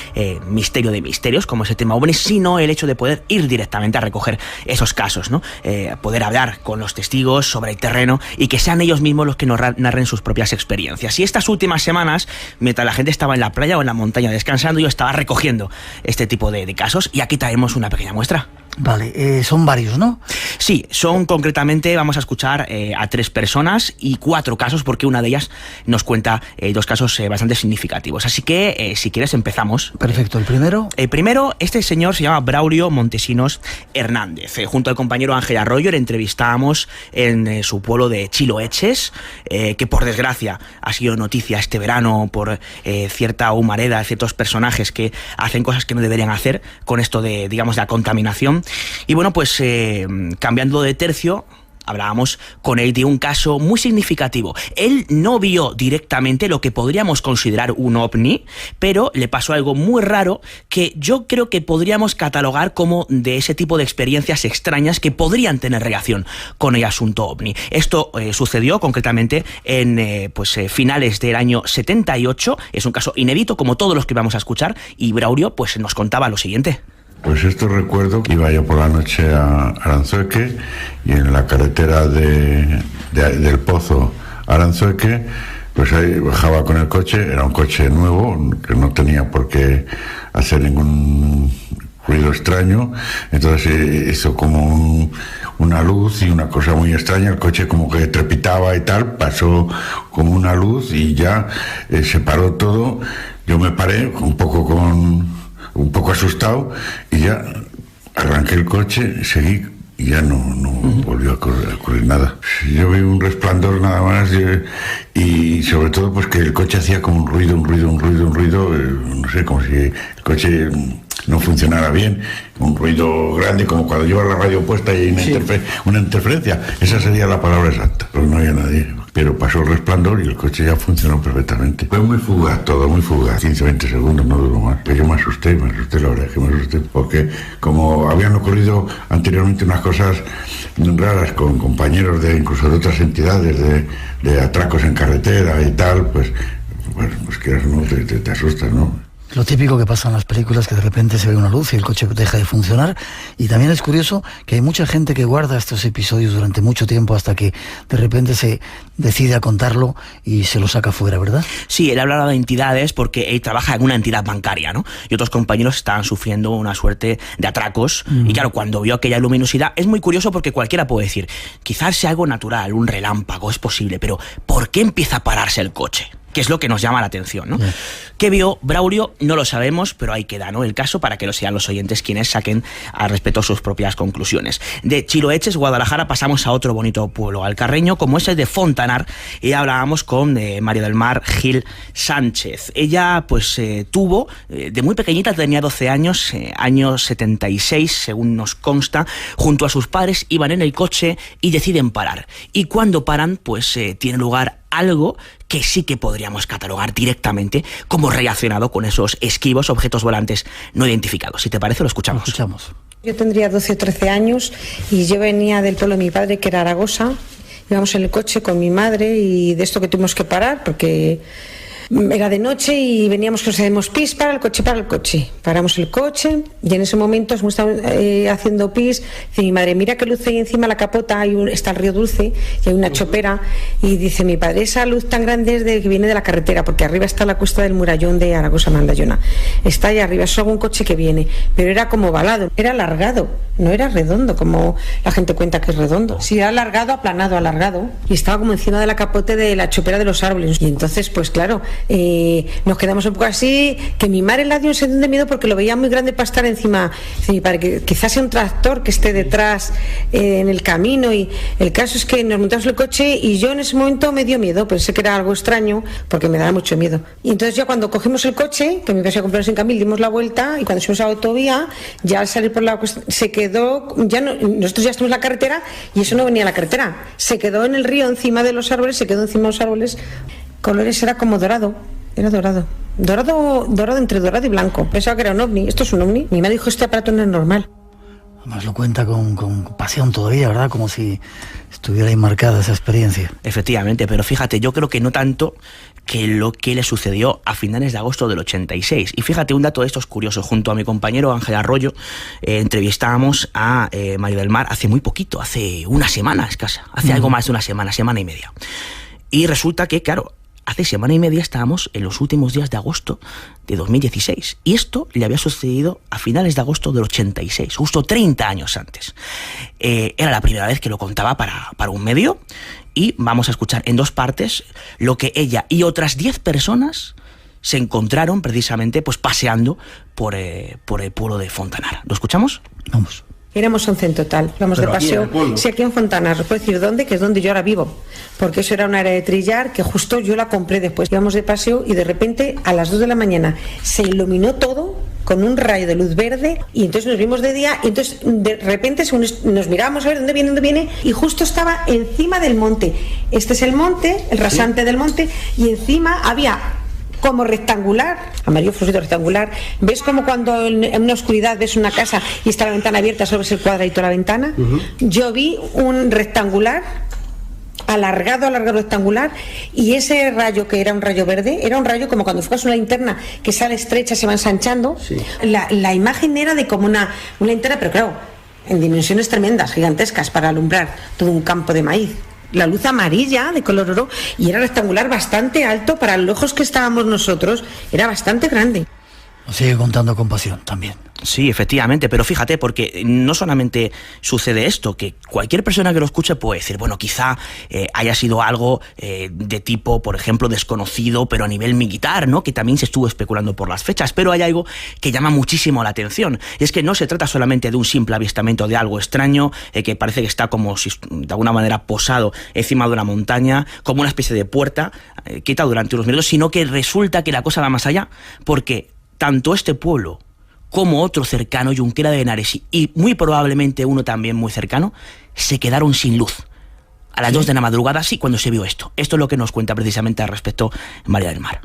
misterio de misterios, como ese tema ovni, sino el hecho de poder ir directamente a recoger esos casos, ¿no? Poder hablar con los testigos sobre el terreno y que sean ellos mismos los que nos narren sus propias experiencias. Y estas últimas semanas, mientras la gente estaba en la playa o en la montaña descansando, yo estaba recogiendo este tipo de casos y aquí traemos una pequeña muestra. Vale, son varios, ¿no? Sí, son concretamente, vamos a escuchar a 3 personas y 4 casos, porque una de ellas nos cuenta 2 casos bastante significativos. Así que, si quieres, empezamos. Perfecto, ¿el primero? El primero, este señor se llama Braulio Montesinos Hernández. Junto al compañero Ángel Arroyo le entrevistábamos en su pueblo de Chiloeches, que por desgracia ha sido noticia este verano por cierta humareda, ciertos personajes que hacen cosas que no deberían hacer con esto de, digamos, la contaminación. Y bueno, pues cambiando de tercio, hablábamos con él de un caso muy significativo. Él no vio directamente lo que podríamos considerar un ovni, pero le pasó algo muy raro que yo creo que podríamos catalogar como de ese tipo de experiencias extrañas que podrían tener relación con el asunto ovni. Esto sucedió concretamente en finales del año 78. Es un caso inédito, como todos los que vamos a escuchar, y Braulio pues nos contaba lo siguiente. Pues esto recuerdo que iba yo por la noche a Aranzueque y en la carretera del Pozo a Aranzueque, pues ahí bajaba con el coche, era un coche nuevo que no tenía por qué hacer ningún ruido extraño, entonces hizo como una luz y una cosa muy extraña, el coche como que trepitaba y tal, pasó como una luz y ya se paró todo, yo me paré un poco asustado y ya arranqué el coche, seguí y ya no volvió a ocurrir nada. Yo vi un resplandor nada más y sobre todo pues que el coche hacía como un ruido, no sé, como si el coche no funcionara bien, un ruido grande como cuando llevas la radio puesta y hay una interferencia, esa sería la palabra exacta, pero no había nadie. Pero pasó el resplandor y el coche ya funcionó perfectamente. Fue muy fugaz, todo muy fugaz, 15-20 segundos, no duró más. Pero yo me asusté, la verdad es que me asusté, porque como habían ocurrido anteriormente unas cosas raras con compañeros incluso de otras entidades, de atracos en carretera y tal, pues quieras o no, te asustas, ¿no? Lo típico que pasa en las películas, que de repente se ve una luz y el coche deja de funcionar. Y también es curioso que hay mucha gente que guarda estos episodios durante mucho tiempo hasta que de repente se decide a contarlo y se lo saca fuera, ¿verdad? Sí, él hablaba de entidades porque él trabaja en una entidad bancaria, ¿no? Y otros compañeros estaban sufriendo una suerte de atracos. Y claro, cuando vio aquella luminosidad, es muy curioso porque cualquiera puede decir, quizás sea algo natural, un relámpago, es posible, pero ¿por qué empieza a pararse el coche? Que es lo que nos llama la atención, ¿no? Yeah. ¿Qué vio Braulio? No lo sabemos, pero ahí queda, ¿no? El caso para que lo sean los oyentes quienes saquen al respecto sus propias conclusiones. De Chiloeches, Guadalajara, pasamos a otro bonito pueblo alcarreño, como es el de Fontanar, y hablábamos con María del Mar Gil Sánchez. Ella, pues, tuvo, de muy pequeñita, tenía 12 años, años 76, según nos consta, junto a sus padres, iban en el coche y deciden parar. Y cuando paran, pues, tiene lugar algo que sí que podríamos catalogar directamente como relacionado con esos esquivos objetos volantes no identificados. Si te parece, lo escuchamos. Yo tendría 12 o 13 años y yo venía del pueblo de mi padre, que era Aragosa. Íbamos en el coche con mi madre y de esto que tuvimos que parar porque Era de noche y veníamos que hacemos pis para el coche. Paramos el coche y en ese momento estamos haciendo pis. Dice mi madre, mira qué luz hay encima de la capota, está el río Dulce y hay una chopera. Y dice mi padre, esa luz tan grande es que viene de la carretera, porque arriba está la cuesta del Murallón de Aragosa-Mandallona. Está ahí arriba, es algún coche que viene. Pero era como ovalado, era alargado, no era redondo, como la gente cuenta que es redondo. Sí, era alargado, aplanado, alargado. Y estaba como encima de la capote de la chopera de los árboles. Y entonces, pues claro, nos quedamos un poco así, que mi madre la dio un sentido de miedo porque lo veía muy grande para estar encima de mi padre, que quizás sea un tractor que esté detrás en el camino. Y el caso es que nos montamos en el coche y yo en ese momento me dio miedo, pensé que era algo extraño porque me daba mucho miedo. Y entonces ya cuando cogimos el coche, que me pasé a comprarnos en Camil, dimos la vuelta y cuando subimos a la autovía, ya al salir por la se quedó, ya no, nosotros ya estamos en la carretera y eso no venía a la carretera, se quedó en el río encima de los árboles, colores era como dorado, era dorado entre dorado y blanco. Pensaba que era un ovni. Esto es un ovni. Mi madre dijo, este aparato no es normal. Además lo cuenta con pasión todavía, ¿verdad? Como si estuviera ahí marcada esa experiencia. Efectivamente, pero fíjate, yo creo que no tanto que lo que le sucedió a finales de agosto del 86. Y fíjate, un dato de estos curioso. Junto a mi compañero Ángel Arroyo entrevistábamos a María del Mar hace muy poquito, hace una semana escasa, hace algo más de una semana y media. Y resulta que, claro, hace semana y media estábamos en los últimos días de agosto de 2016. Y esto le había sucedido a finales de agosto del 86, justo 30 años antes. Era la primera vez que lo contaba para un medio. Y vamos a escuchar en dos partes lo que ella y otras 10 personas se encontraron precisamente pues paseando por el pueblo de Fontanar. ¿Lo escuchamos? Vamos. Éramos 11 en total, íbamos de paseo. Sí, aquí en Fontanar, os puedo decir dónde, que es donde yo ahora vivo, porque eso era una área de trillar que justo yo la compré después. Íbamos de paseo y de repente a las 2 de la mañana se iluminó todo con un rayo de luz verde y entonces nos vimos de día y entonces de repente nos mirábamos a ver dónde viene y justo estaba encima del monte. Este es el monte, el rasante del monte, y encima había como rectangular, amarillo fosforito rectangular. ¿Ves como cuando en una oscuridad ves una casa y está la ventana abierta, solo ves el cuadradito de la ventana? Yo vi un rectangular, alargado rectangular, y ese rayo que era un rayo verde, era un rayo como cuando enfocas una linterna que sale estrecha, se va ensanchando. Sí. La imagen era de como una linterna, pero claro, en dimensiones tremendas, gigantescas, para alumbrar todo un campo de maíz. La luz amarilla de color oro, y era rectangular, bastante alto para los ojos que estábamos nosotros, era bastante grande. Sigue contando con pasión también. Sí, efectivamente, pero fíjate, porque no solamente sucede esto, que cualquier persona que lo escuche puede decir, bueno, quizá haya sido algo de tipo, por ejemplo, desconocido, pero a nivel militar, ¿no? Que también se estuvo especulando por las fechas, pero hay algo que llama muchísimo la atención, y es que no se trata solamente de un simple avistamiento de algo extraño, que parece que está como si de alguna manera posado encima de una montaña, como una especie de puerta, quieta durante unos minutos, sino que resulta que la cosa va más allá, porque tanto este pueblo como otro cercano, Junquera de Henares, y muy probablemente uno también muy cercano, se quedaron sin luz. A las 2 de la madrugada, sí, cuando se vio esto. Esto es lo que nos cuenta precisamente al respecto María del Mar.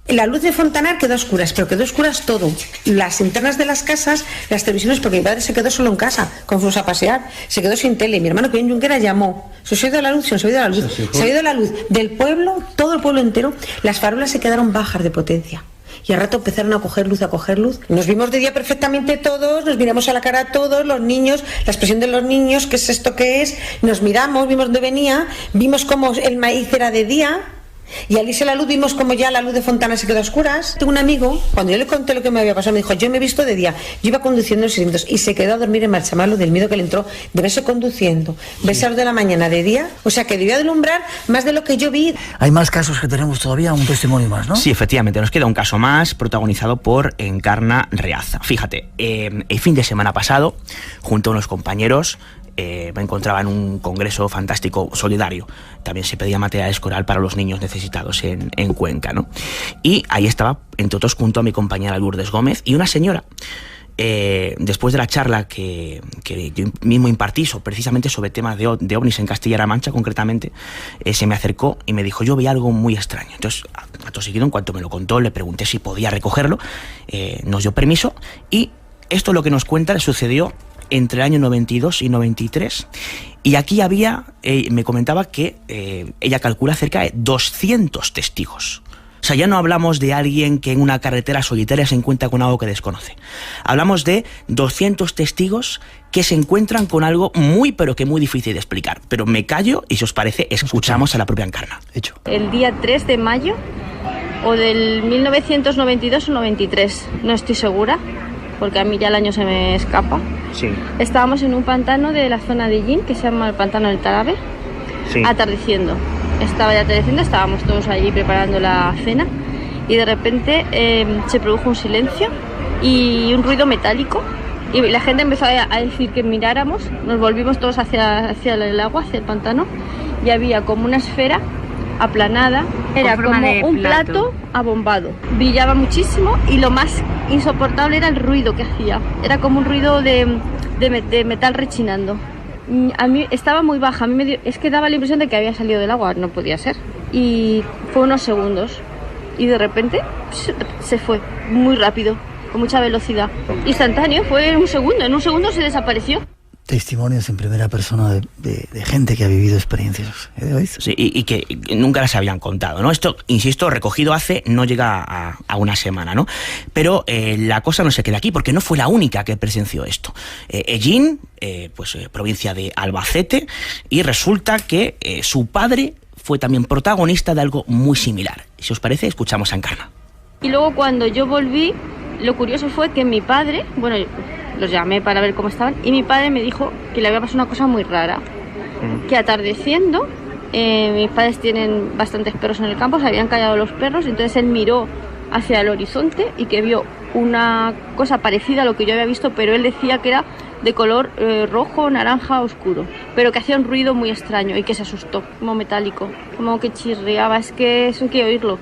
La luz de Fontanar quedó a oscuras, pero quedó a oscuras todo. Las linternas de las casas, las televisiones, porque mi padre se quedó solo en casa, cuando fuimos a pasear, se quedó sin tele. Mi hermano que vive en Junquera llamó, se os ha ido la luz, se os ha ido la luz. Se ha ido la luz del pueblo, todo el pueblo entero. Las farolas se quedaron bajas de potencia. Y al rato empezaron a coger luz. Nos vimos de día perfectamente todos, nos miramos a la cara todos, los niños, la expresión de los niños, ¿qué es esto que es? Nos miramos, vimos dónde venía, vimos cómo el maíz era de día. Y al irse la luz vimos como ya la luz de Fontana se quedó a oscuras. Tengo un amigo, cuando yo le conté lo que me había pasado, me dijo, yo me he visto de día. Yo iba conduciendo en 600 y se quedó a dormir en Marchamalo del miedo que le entró de verse conduciendo, verse a las de la mañana de día. O sea que debió alumbrar más de lo que yo vi. Hay más casos que tenemos todavía, un testimonio más, ¿no? Sí, efectivamente, nos queda un caso más protagonizado por Encarna Reaza. Fíjate, el fin de semana pasado, junto a unos compañeros, me encontraba en un congreso fantástico solidario. También se pedía material escolar para los niños necesitados en Cuenca, ¿no? Y ahí estaba, entre otros, junto a mi compañera Lourdes Gómez y una señora. Después de la charla que yo mismo impartí precisamente sobre temas de ovnis en Castilla-La Mancha, concretamente, se me acercó y me dijo, yo vi algo muy extraño. Entonces, acto seguido, en cuanto me lo contó, le pregunté si podía recogerlo, nos dio permiso, y esto, lo que nos cuenta, le sucedió entre el año 92 y 93, y aquí había, me comentaba que ella calcula cerca de 200 testigos O sea, ya no hablamos de alguien que en una carretera solitaria se encuentra con algo que desconoce. Hablamos de 200 testigos que se encuentran con algo muy, pero que muy difícil de explicar. Pero me callo y, si os parece, escuchamos a la propia Encarna. Hecho. El día 3 de mayo, o del 1992 o 93, no estoy segura, porque a mí ya el año se me escapa. Sí. Estábamos en un pantano de la zona de Yin, que se llama el pantano del Tarabe, sí, atardeciendo. Estaba ya atardeciendo, estábamos todos allí preparando la cena y de repente se produjo un silencio y un ruido metálico y la gente empezó a decir que miráramos. Nos volvimos todos hacia el agua, hacia el pantano, y había como una esfera aplanada, era como un plato abombado, brillaba muchísimo y lo más insoportable era el ruido que hacía, era como un ruido de metal rechinando. A mí estaba muy baja, es que daba la impresión de que había salido del agua, no podía ser, y fue unos segundos y de repente se fue muy rápido, con mucha velocidad, instantáneo, fue un segundo, en un segundo se desapareció. Testimonios en primera persona de gente que ha vivido experiencias, ¿oís? Sí, y que nunca las habían contado, ¿no? Esto, insisto, recogido hace, no llega a una semana, ¿no? Pero la cosa no se queda aquí, porque no fue la única que presenció esto. Ellín, provincia de Albacete, y resulta que su padre fue también protagonista de algo muy similar. Si os parece, escuchamos a Encarna. Y luego cuando yo volví, lo curioso fue que mi padre, los llamé para ver cómo estaban, y mi padre me dijo que le había pasado una cosa muy rara, que atardeciendo, mis padres tienen bastantes perros en el campo, se habían callado los perros, entonces él miró hacia el horizonte y que vio una cosa parecida a lo que yo había visto, pero él decía que era de color rojo, naranja, oscuro, pero que hacía un ruido muy extraño y que se asustó, como metálico, como que chirriaba, es que eso hay que oírlo.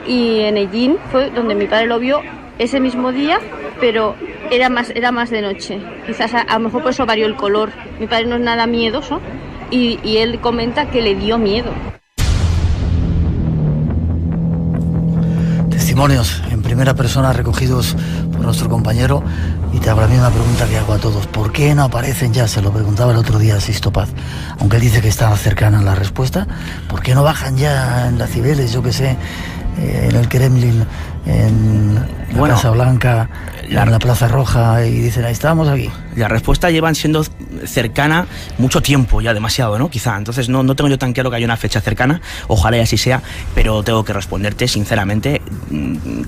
Y en Ellín fue donde mi padre lo vio ese mismo día, pero era más de noche. Quizás a lo mejor por eso varió el color. Mi padre no es nada miedoso y él comenta que le dio miedo. Testimonios en primera persona recogidos por nuestro compañero, y te hago la misma pregunta que hago a todos. ¿Por qué no aparecen ya? Se lo preguntaba el otro día a Sisto Paz, aunque él dice que está cercana la respuesta. ¿Por qué no bajan ya en las Cibeles, yo qué sé, en el Kremlin, en la Casa Blanca, en la Plaza Roja, y dicen, ahí estamos aquí? La respuesta llevan siendo cercana mucho tiempo, ya demasiado, ¿no? Quizá. Entonces no tengo yo tan claro que haya una fecha cercana, ojalá y así sea, pero tengo que responderte sinceramente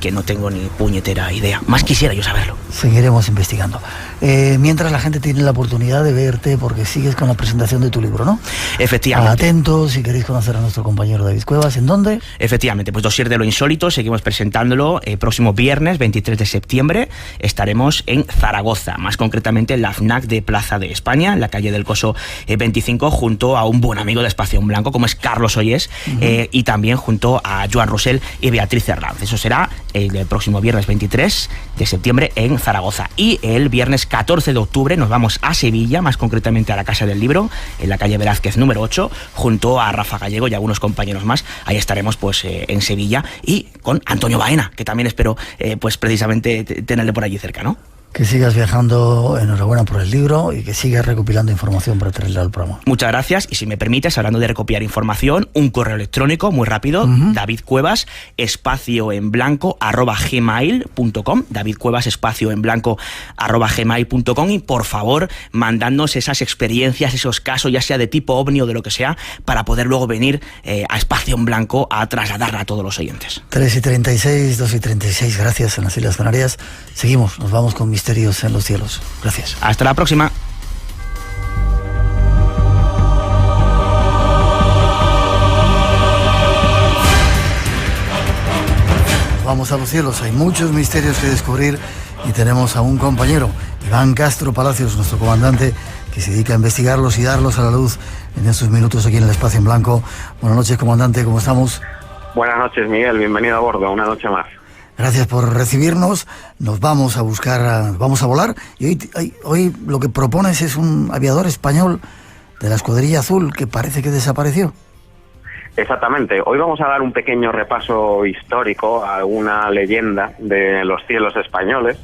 que no tengo ni puñetera idea. Más quisiera yo saberlo. Seguiremos investigando. Mientras la gente tiene la oportunidad de verte, porque sigues con la presentación de tu libro, ¿no? Efectivamente. Atentos, si queréis conocer a nuestro compañero David Cuevas. ¿En dónde? Efectivamente, pues Dossier de lo insólito, seguimos presentándolo. Próximo viernes, 23 de septiembre, estaremos en Zaragoza, más concretamente en la FNAC de Plaza de España, en la calle del Coso 25, junto a un buen amigo de Espacio en Blanco, como es Carlos Ollés, y también junto a Joan Rosell y Beatriz Herranz. Eso será el próximo viernes 23 de septiembre en Zaragoza. Y el viernes 14 de octubre nos vamos a Sevilla, más concretamente a la Casa del Libro, en la calle Velázquez número 8, junto a Rafa Gallego y algunos compañeros más. Ahí estaremos pues en Sevilla, y con Antonio Baena, que también espero pues precisamente tenerle por allí cerca, ¿no? Que sigas viajando, enhorabuena por el libro, y que sigas recopilando información para traerla al programa. Muchas gracias, y si me permites, hablando de recopilar información, un correo electrónico muy rápido, David Cuevas, @gmail.com, David Cuevas, @gmail.com, y por favor, mandadnos esas experiencias, esos casos, ya sea de tipo ovni o de lo que sea, para poder luego venir a Espacio en Blanco a trasladarla a todos los oyentes. 3:36, 2:36, gracias, en las Islas Canarias. Seguimos, nos vamos con Misterios en los Cielos. Gracias. Hasta la próxima. Vamos a los cielos, hay muchos misterios que descubrir, y tenemos a un compañero, Iván Castro Palacios, nuestro comandante, que se dedica a investigarlos y darlos a la luz en estos minutos aquí en el Espacio en Blanco. Buenas noches, comandante, ¿cómo estamos? Buenas noches, Miguel, bienvenido a bordo, una noche más. Gracias por recibirnos. Nos vamos a buscar, vamos a volar, y hoy lo que propones es un aviador español de la Escuadrilla Azul que parece que desapareció. Exactamente, hoy vamos a dar un pequeño repaso histórico a una leyenda de los cielos españoles,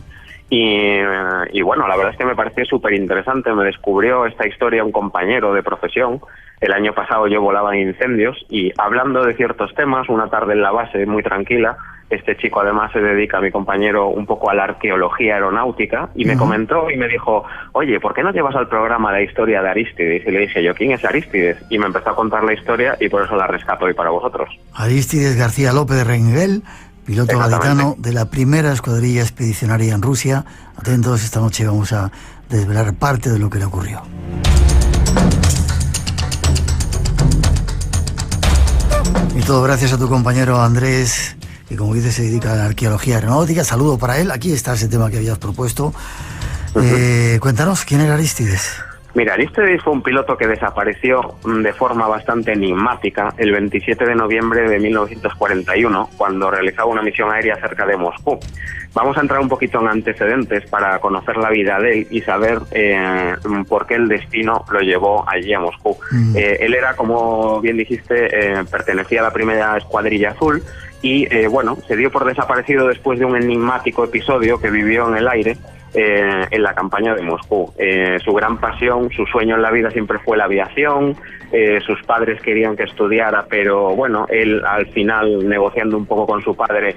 Y bueno, la verdad es que me pareció súper interesante. Me descubrió esta historia un compañero de profesión. El año pasado yo volaba en incendios y hablando de ciertos temas, una tarde en la base muy tranquila, este chico además se dedica, mi compañero, un poco a la arqueología aeronáutica y me comentó y me dijo, oye, ¿por qué no llevas al programa la historia de Arístides? Y le dije yo, ¿quién es Arístides? Y me empezó a contar la historia y por eso la rescato hoy para vosotros. Arístides García López de Rengel, piloto gaditano de la primera escuadrilla expedicionaria en Rusia. Atentos, esta noche vamos a desvelar parte de lo que le ocurrió. Y todo gracias a tu compañero Andrés, que como dices se dedica a la arqueología aeronáutica. Saludo para él. Aquí está ese tema que habías propuesto. Cuéntanos, ¿quién era Arístides? Mira, Arístides fue un piloto que desapareció de forma bastante enigmática el 27 de noviembre de 1941, cuando realizaba una misión aérea cerca de Moscú. Vamos a entrar un poquito en antecedentes para conocer la vida de él y saber por qué el destino lo llevó allí a Moscú. Él era, como bien dijiste, pertenecía a la primera escuadrilla azul y, bueno, se dio por desaparecido después de un enigmático episodio que vivió en el aire en la campaña de Moscú. Su gran pasión, su sueño en la vida siempre fue la aviación. Sus padres querían que estudiara, pero bueno, él al final, negociando un poco con su padre,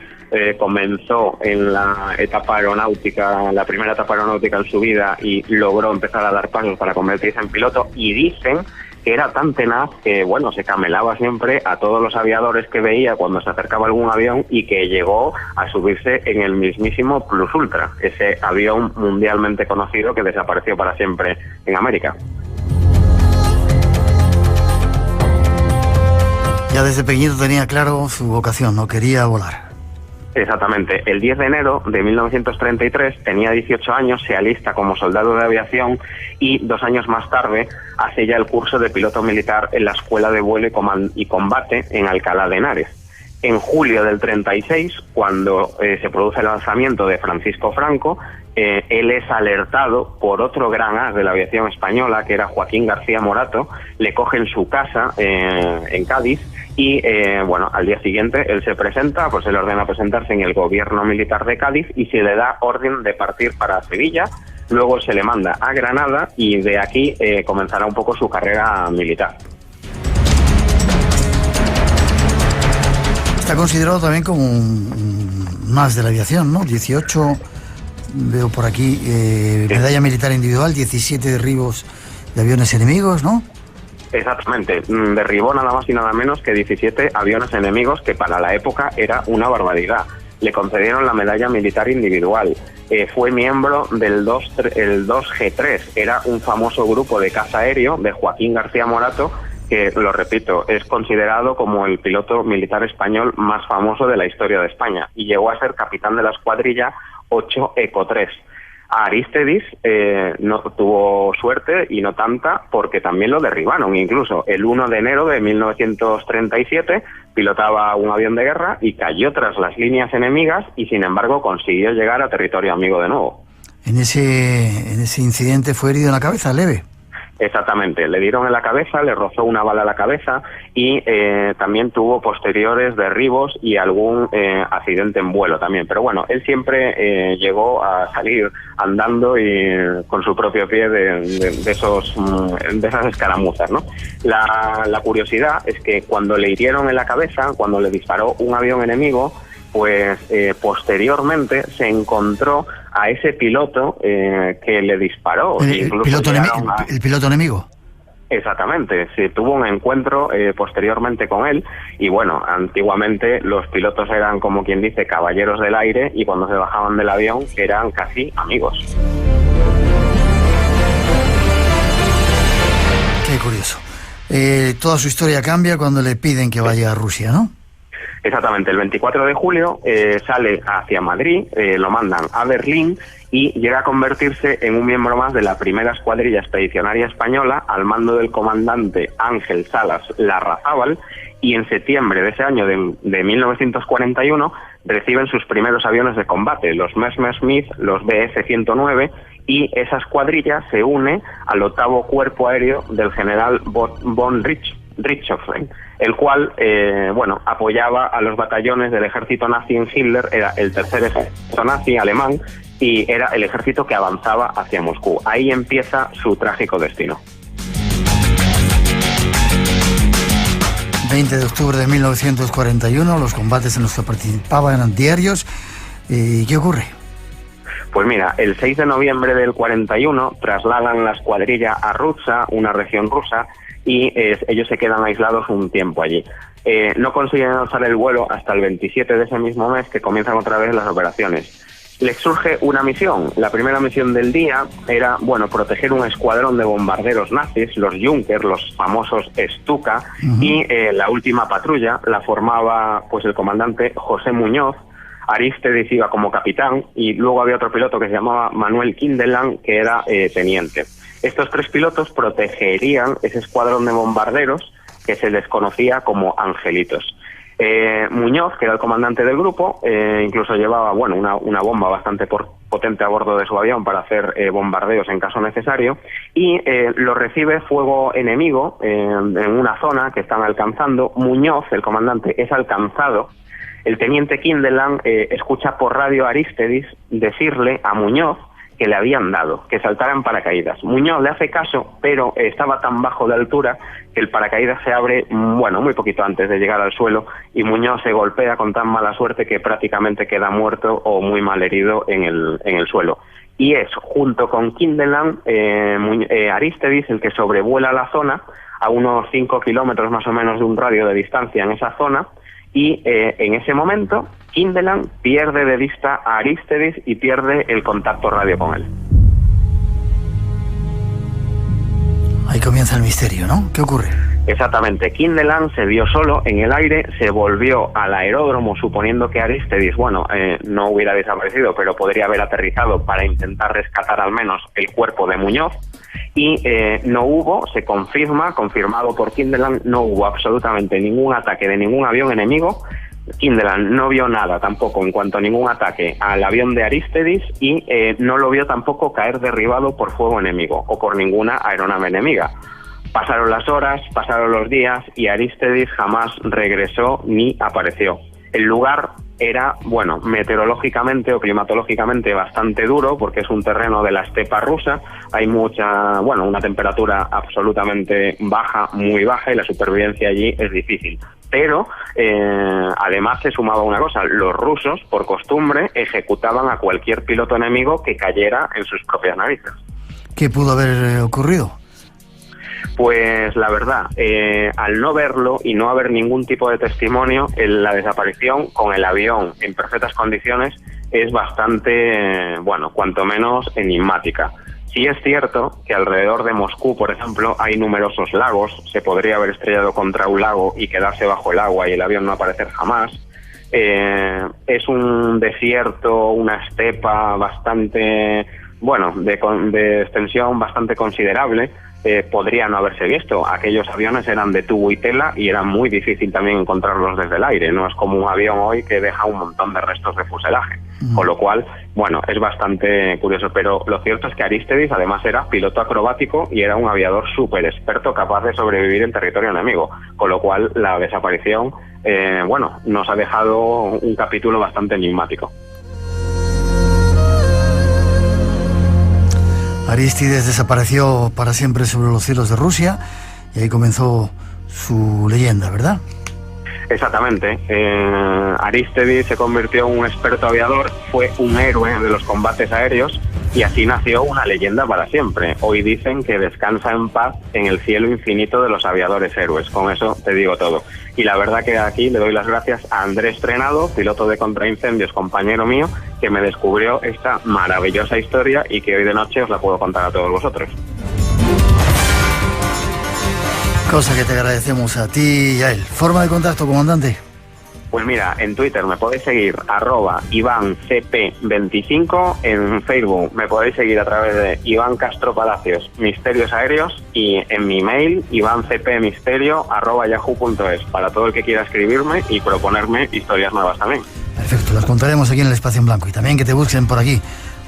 comenzó en la etapa aeronáutica, la primera etapa aeronáutica en su vida y logró empezar a dar pasos para convertirse en piloto. Y dicen que era tan tenaz que, bueno, se camelaba siempre a todos los aviadores que veía cuando se acercaba algún avión y que llegó a subirse en el mismísimo Plus Ultra, ese avión mundialmente conocido que desapareció para siempre en América. Ya desde pequeñito tenía claro su vocación, no quería volar. Exactamente. El 10 de enero de 1933 tenía 18 años, se alista como soldado de aviación y 2 años más tarde hace ya el curso de piloto militar en la Escuela de Vuelo y Combate en Alcalá de Henares. En julio del 36, cuando se produce el lanzamiento de Francisco Franco, él es alertado por otro gran as de la aviación española, que era Joaquín García Morato. Le coge en su casa en Cádiz y, bueno, al día siguiente él se presenta, pues se le ordena presentarse en el gobierno militar de Cádiz y se le da orden de partir para Sevilla. Luego se le manda a Granada y de aquí comenzará un poco su carrera militar. Está considerado también como un más de la aviación, ¿no? 18, veo por aquí, medalla militar individual, 17 derribos de aviones enemigos, ¿no? Exactamente, derribó nada más y nada menos que 17 aviones enemigos, que para la época era una barbaridad. Le concedieron la medalla militar individual. Fue miembro del 2G3, era un famoso grupo de caza aéreo de Joaquín García Morato, que, lo repito, es considerado como el piloto militar español más famoso de la historia de España, y llegó a ser capitán de la escuadrilla 8 Eco 3. A Arístides no tuvo suerte, y no tanta, porque también lo derribaron. Incluso el 1 de enero de 1937 pilotaba un avión de guerra y cayó tras las líneas enemigas y, sin embargo, consiguió llegar a territorio amigo de nuevo. En ese incidente fue herido en la cabeza, leve. Exactamente, le dieron en la cabeza, le rozó una bala a la cabeza y también tuvo posteriores derribos y algún accidente en vuelo también. Pero bueno, él siempre llegó a salir andando y con su propio pie de esas escaramuzas, ¿no? La curiosidad es que cuando le hirieron en la cabeza, cuando le disparó un avión enemigo, pues posteriormente se encontró a ese piloto que le disparó. ¿El piloto enemigo? Exactamente, se tuvo un encuentro posteriormente con él y bueno, antiguamente los pilotos eran, como quien dice, caballeros del aire, y cuando se bajaban del avión eran casi amigos. Qué curioso. Toda su historia cambia cuando le piden que vaya a Rusia, ¿no? Exactamente, el 24 de julio sale hacia Madrid, lo mandan a Berlín y llega a convertirse en un miembro más de la primera escuadrilla expedicionaria española al mando del comandante Ángel Salas Larrazábal, y en septiembre de ese año de 1941 reciben sus primeros aviones de combate, los Messerschmitt, los Bf-109, y esa escuadrilla se une al 8º Cuerpo Aéreo del general von Richthofen, el cual, bueno, apoyaba a los batallones del ejército nazi en Hitler. Era el tercer ejército nazi alemán y era el ejército que avanzaba hacia Moscú. Ahí empieza su trágico destino. 20 de octubre de 1941, los combates en los que participaban eran diarios. ¿Y qué ocurre? Pues mira, el 6 de noviembre del 41 trasladan la escuadrilla a Rutsa, una región rusa, y ellos se quedan aislados un tiempo allí. No consiguen alzar el vuelo hasta el 27 de ese mismo mes, que comienzan otra vez las operaciones. Les surge una misión. La primera misión del día era, proteger un escuadrón de bombarderos nazis, los Junkers, los famosos Stuka, y la última patrulla la formaba pues el comandante José Muñoz. Arístedes iba como capitán y luego había otro piloto que se llamaba Manuel Kindeland, que era teniente. Estos 3 pilotos protegerían ese escuadrón de bombarderos que se les conocía como Angelitos. Muñoz, que era el comandante del grupo, incluso llevaba una bomba bastante potente a bordo de su avión para hacer bombardeos en caso necesario, y lo recibe fuego enemigo en una zona que están alcanzando. Muñoz, el comandante, es alcanzado. El teniente Kindeland escucha por radio a Arístedes decirle a Muñoz que le habían dado, que saltara en paracaídas. Muñoz le hace caso, pero estaba tan bajo de altura que el paracaídas se abre, muy poquito antes de llegar al suelo, y Muñoz se golpea con tan mala suerte que prácticamente queda muerto o muy mal herido en el suelo. Y es, junto con Kindeland, Arístedes el que sobrevuela la zona a unos 5 kilómetros más o menos de un radio de distancia en esa zona, y en ese momento Kindeland pierde de vista a Arístedes y pierde el contacto radio con él. Ahí comienza el misterio, ¿no? ¿Qué ocurre? Exactamente. Kindeland se vio solo en el aire, se volvió al aeródromo suponiendo que Arístedes, no hubiera desaparecido, pero podría haber aterrizado para intentar rescatar al menos el cuerpo de Muñoz, y no hubo, se confirmado por Kindeland, no hubo absolutamente ningún ataque de ningún avión enemigo. Kindeland no vio nada tampoco en cuanto a ningún ataque al avión de Arístedes, y no lo vio tampoco caer derribado por fuego enemigo o por ninguna aeronave enemiga. Pasaron las horas, pasaron los días, y Arístedes jamás regresó ni apareció. El lugar era, meteorológicamente o climatológicamente bastante duro, porque es un terreno de la estepa rusa. Hay una temperatura absolutamente baja, muy baja, y la supervivencia allí es difícil. Pero además se sumaba una cosa: los rusos, por costumbre, ejecutaban a cualquier piloto enemigo que cayera en sus propias narices. ¿Qué pudo haber ocurrido? Pues la verdad, al no verlo y no haber ningún tipo de testimonio, la desaparición con el avión en perfectas condiciones es bastante, cuanto menos enigmática. Sí es cierto que alrededor de Moscú, por ejemplo, hay numerosos lagos. Se podría haber estrellado contra un lago y quedarse bajo el agua y el avión no aparecer jamás. Es un desierto, una estepa bastante, de extensión bastante considerable. Podría no haberse visto. Aquellos aviones eran de tubo y tela y era muy difícil también encontrarlos desde el aire. No es como un avión hoy que deja un montón de restos de fuselaje. Con lo cual, es bastante curioso. Pero lo cierto es que Arístedes además era piloto acrobático y era un aviador súper experto, capaz de sobrevivir en territorio enemigo. Con lo cual, la desaparición, nos ha dejado un capítulo bastante enigmático. Arístedes desapareció para siempre sobre los cielos de Rusia y ahí comenzó su leyenda, ¿verdad? Exactamente. Arístedes se convirtió en un experto aviador, fue un héroe de los combates aéreos y así nació una leyenda para siempre. Hoy dicen que descansa en paz en el cielo infinito de los aviadores héroes. Con eso te digo todo. Y la verdad que aquí le doy las gracias a Andrés Trenado, piloto de contraincendios, compañero mío, que me descubrió esta maravillosa historia y que hoy de noche os la puedo contar a todos vosotros. Cosa que te agradecemos a ti y a él. ¿Forma de contacto, comandante? Pues mira, en Twitter me podéis seguir @IvánCP25, en Facebook me podéis seguir a través de Iván Castro Palacios, Misterios Aéreos, y en mi mail ivancpmisterio@yahoo.es, para todo el que quiera escribirme y proponerme historias nuevas también. Perfecto, las contaremos aquí en el Espacio en Blanco y también que te busquen por aquí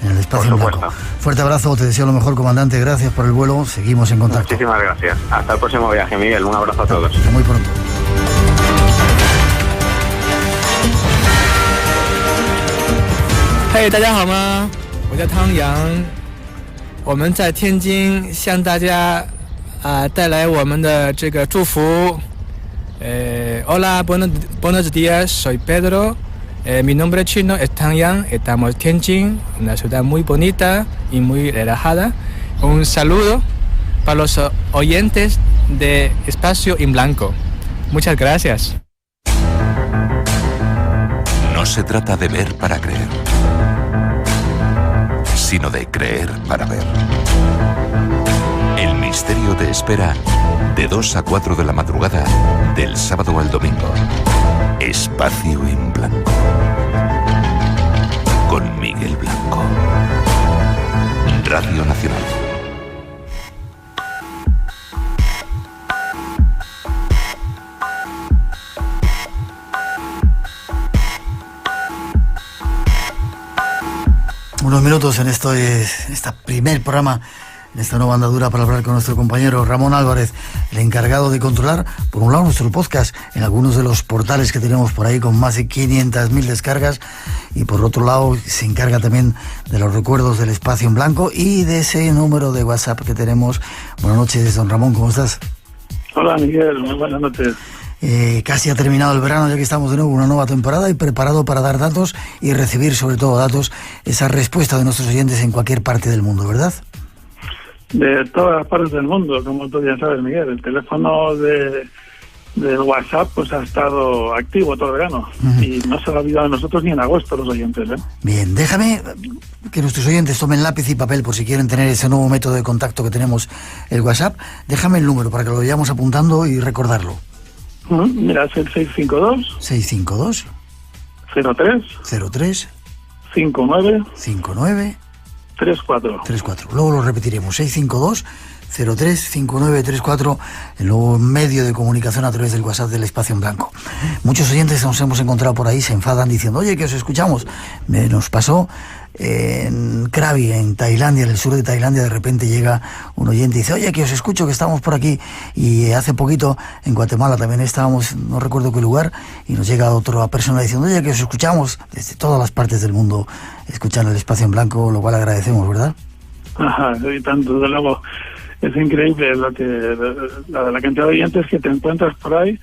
en el Espacio en Blanco. Fuerte abrazo, te deseo lo mejor, comandante, gracias por el vuelo, seguimos en contacto. Muchísimas gracias, hasta el próximo viaje, Miguel, un abrazo a todos. Hasta muy pronto. Hey, 大家好吗？ 我我叫汤阳，我们在天津向大家带来我们的这个祝福。Hola, buenos días, soy Pedro. Mi nombre chino es Tang Yang. Estamos en Tianjin, una ciudad muy bonita y muy relajada. Un saludo para los oyentes de Espacio en Blanco. Muchas gracias. No se trata de ver para creer, sino de creer para ver. El misterio te espera de 2 a 4 de la madrugada, del sábado al domingo. Espacio en Blanco. Con Miguel Blanco. Radio Nacional. Unos minutos en esta primer programa, en esta nueva andadura, para hablar con nuestro compañero Ramón Álvarez, el encargado de controlar, por un lado, nuestro podcast en algunos de los portales que tenemos por ahí con más de 500.000 descargas, y por otro lado se encarga también de los recuerdos del Espacio en Blanco y de ese número de WhatsApp que tenemos. Buenas noches, don Ramón, ¿cómo estás? Hola, Miguel, muy buenas noches. Casi ha terminado el verano, ya que estamos de nuevo en una nueva temporada y preparado para dar datos y recibir, sobre todo datos, esa respuesta de nuestros oyentes en cualquier parte del mundo, ¿verdad? De todas las partes del mundo, como tú ya sabes, Miguel. El teléfono del WhatsApp pues ha estado activo todo el verano. Y no se ha olvidado de nosotros ni en agosto los oyentes, ¿eh? Bien, déjame que nuestros oyentes tomen lápiz y papel por si quieren tener ese nuevo método de contacto que tenemos, el WhatsApp. Déjame el número para que lo vayamos apuntando y recordarlo. Mira, es el 652 03 59 34. Luego lo repetiremos, 652 03 59 34, el nuevo medio de comunicación a través del WhatsApp del Espacio en Blanco. Muchos oyentes nos hemos encontrado por ahí, se enfadan diciendo, oye, que os escuchamos. Nos pasó en Krabi, en Tailandia, en el sur de Tailandia. De repente llega un oyente y dice, oye, que os escucho, que estamos por aquí. Y hace poquito en Guatemala también estábamos, no recuerdo qué lugar, y nos llega otra persona diciendo, oye, que os escuchamos desde todas las partes del mundo, escuchan el Espacio en Blanco, lo cual agradecemos, ¿verdad? Ajá, y tanto, desde luego. Es increíble la cantidad de oyentes que te encuentras por ahí,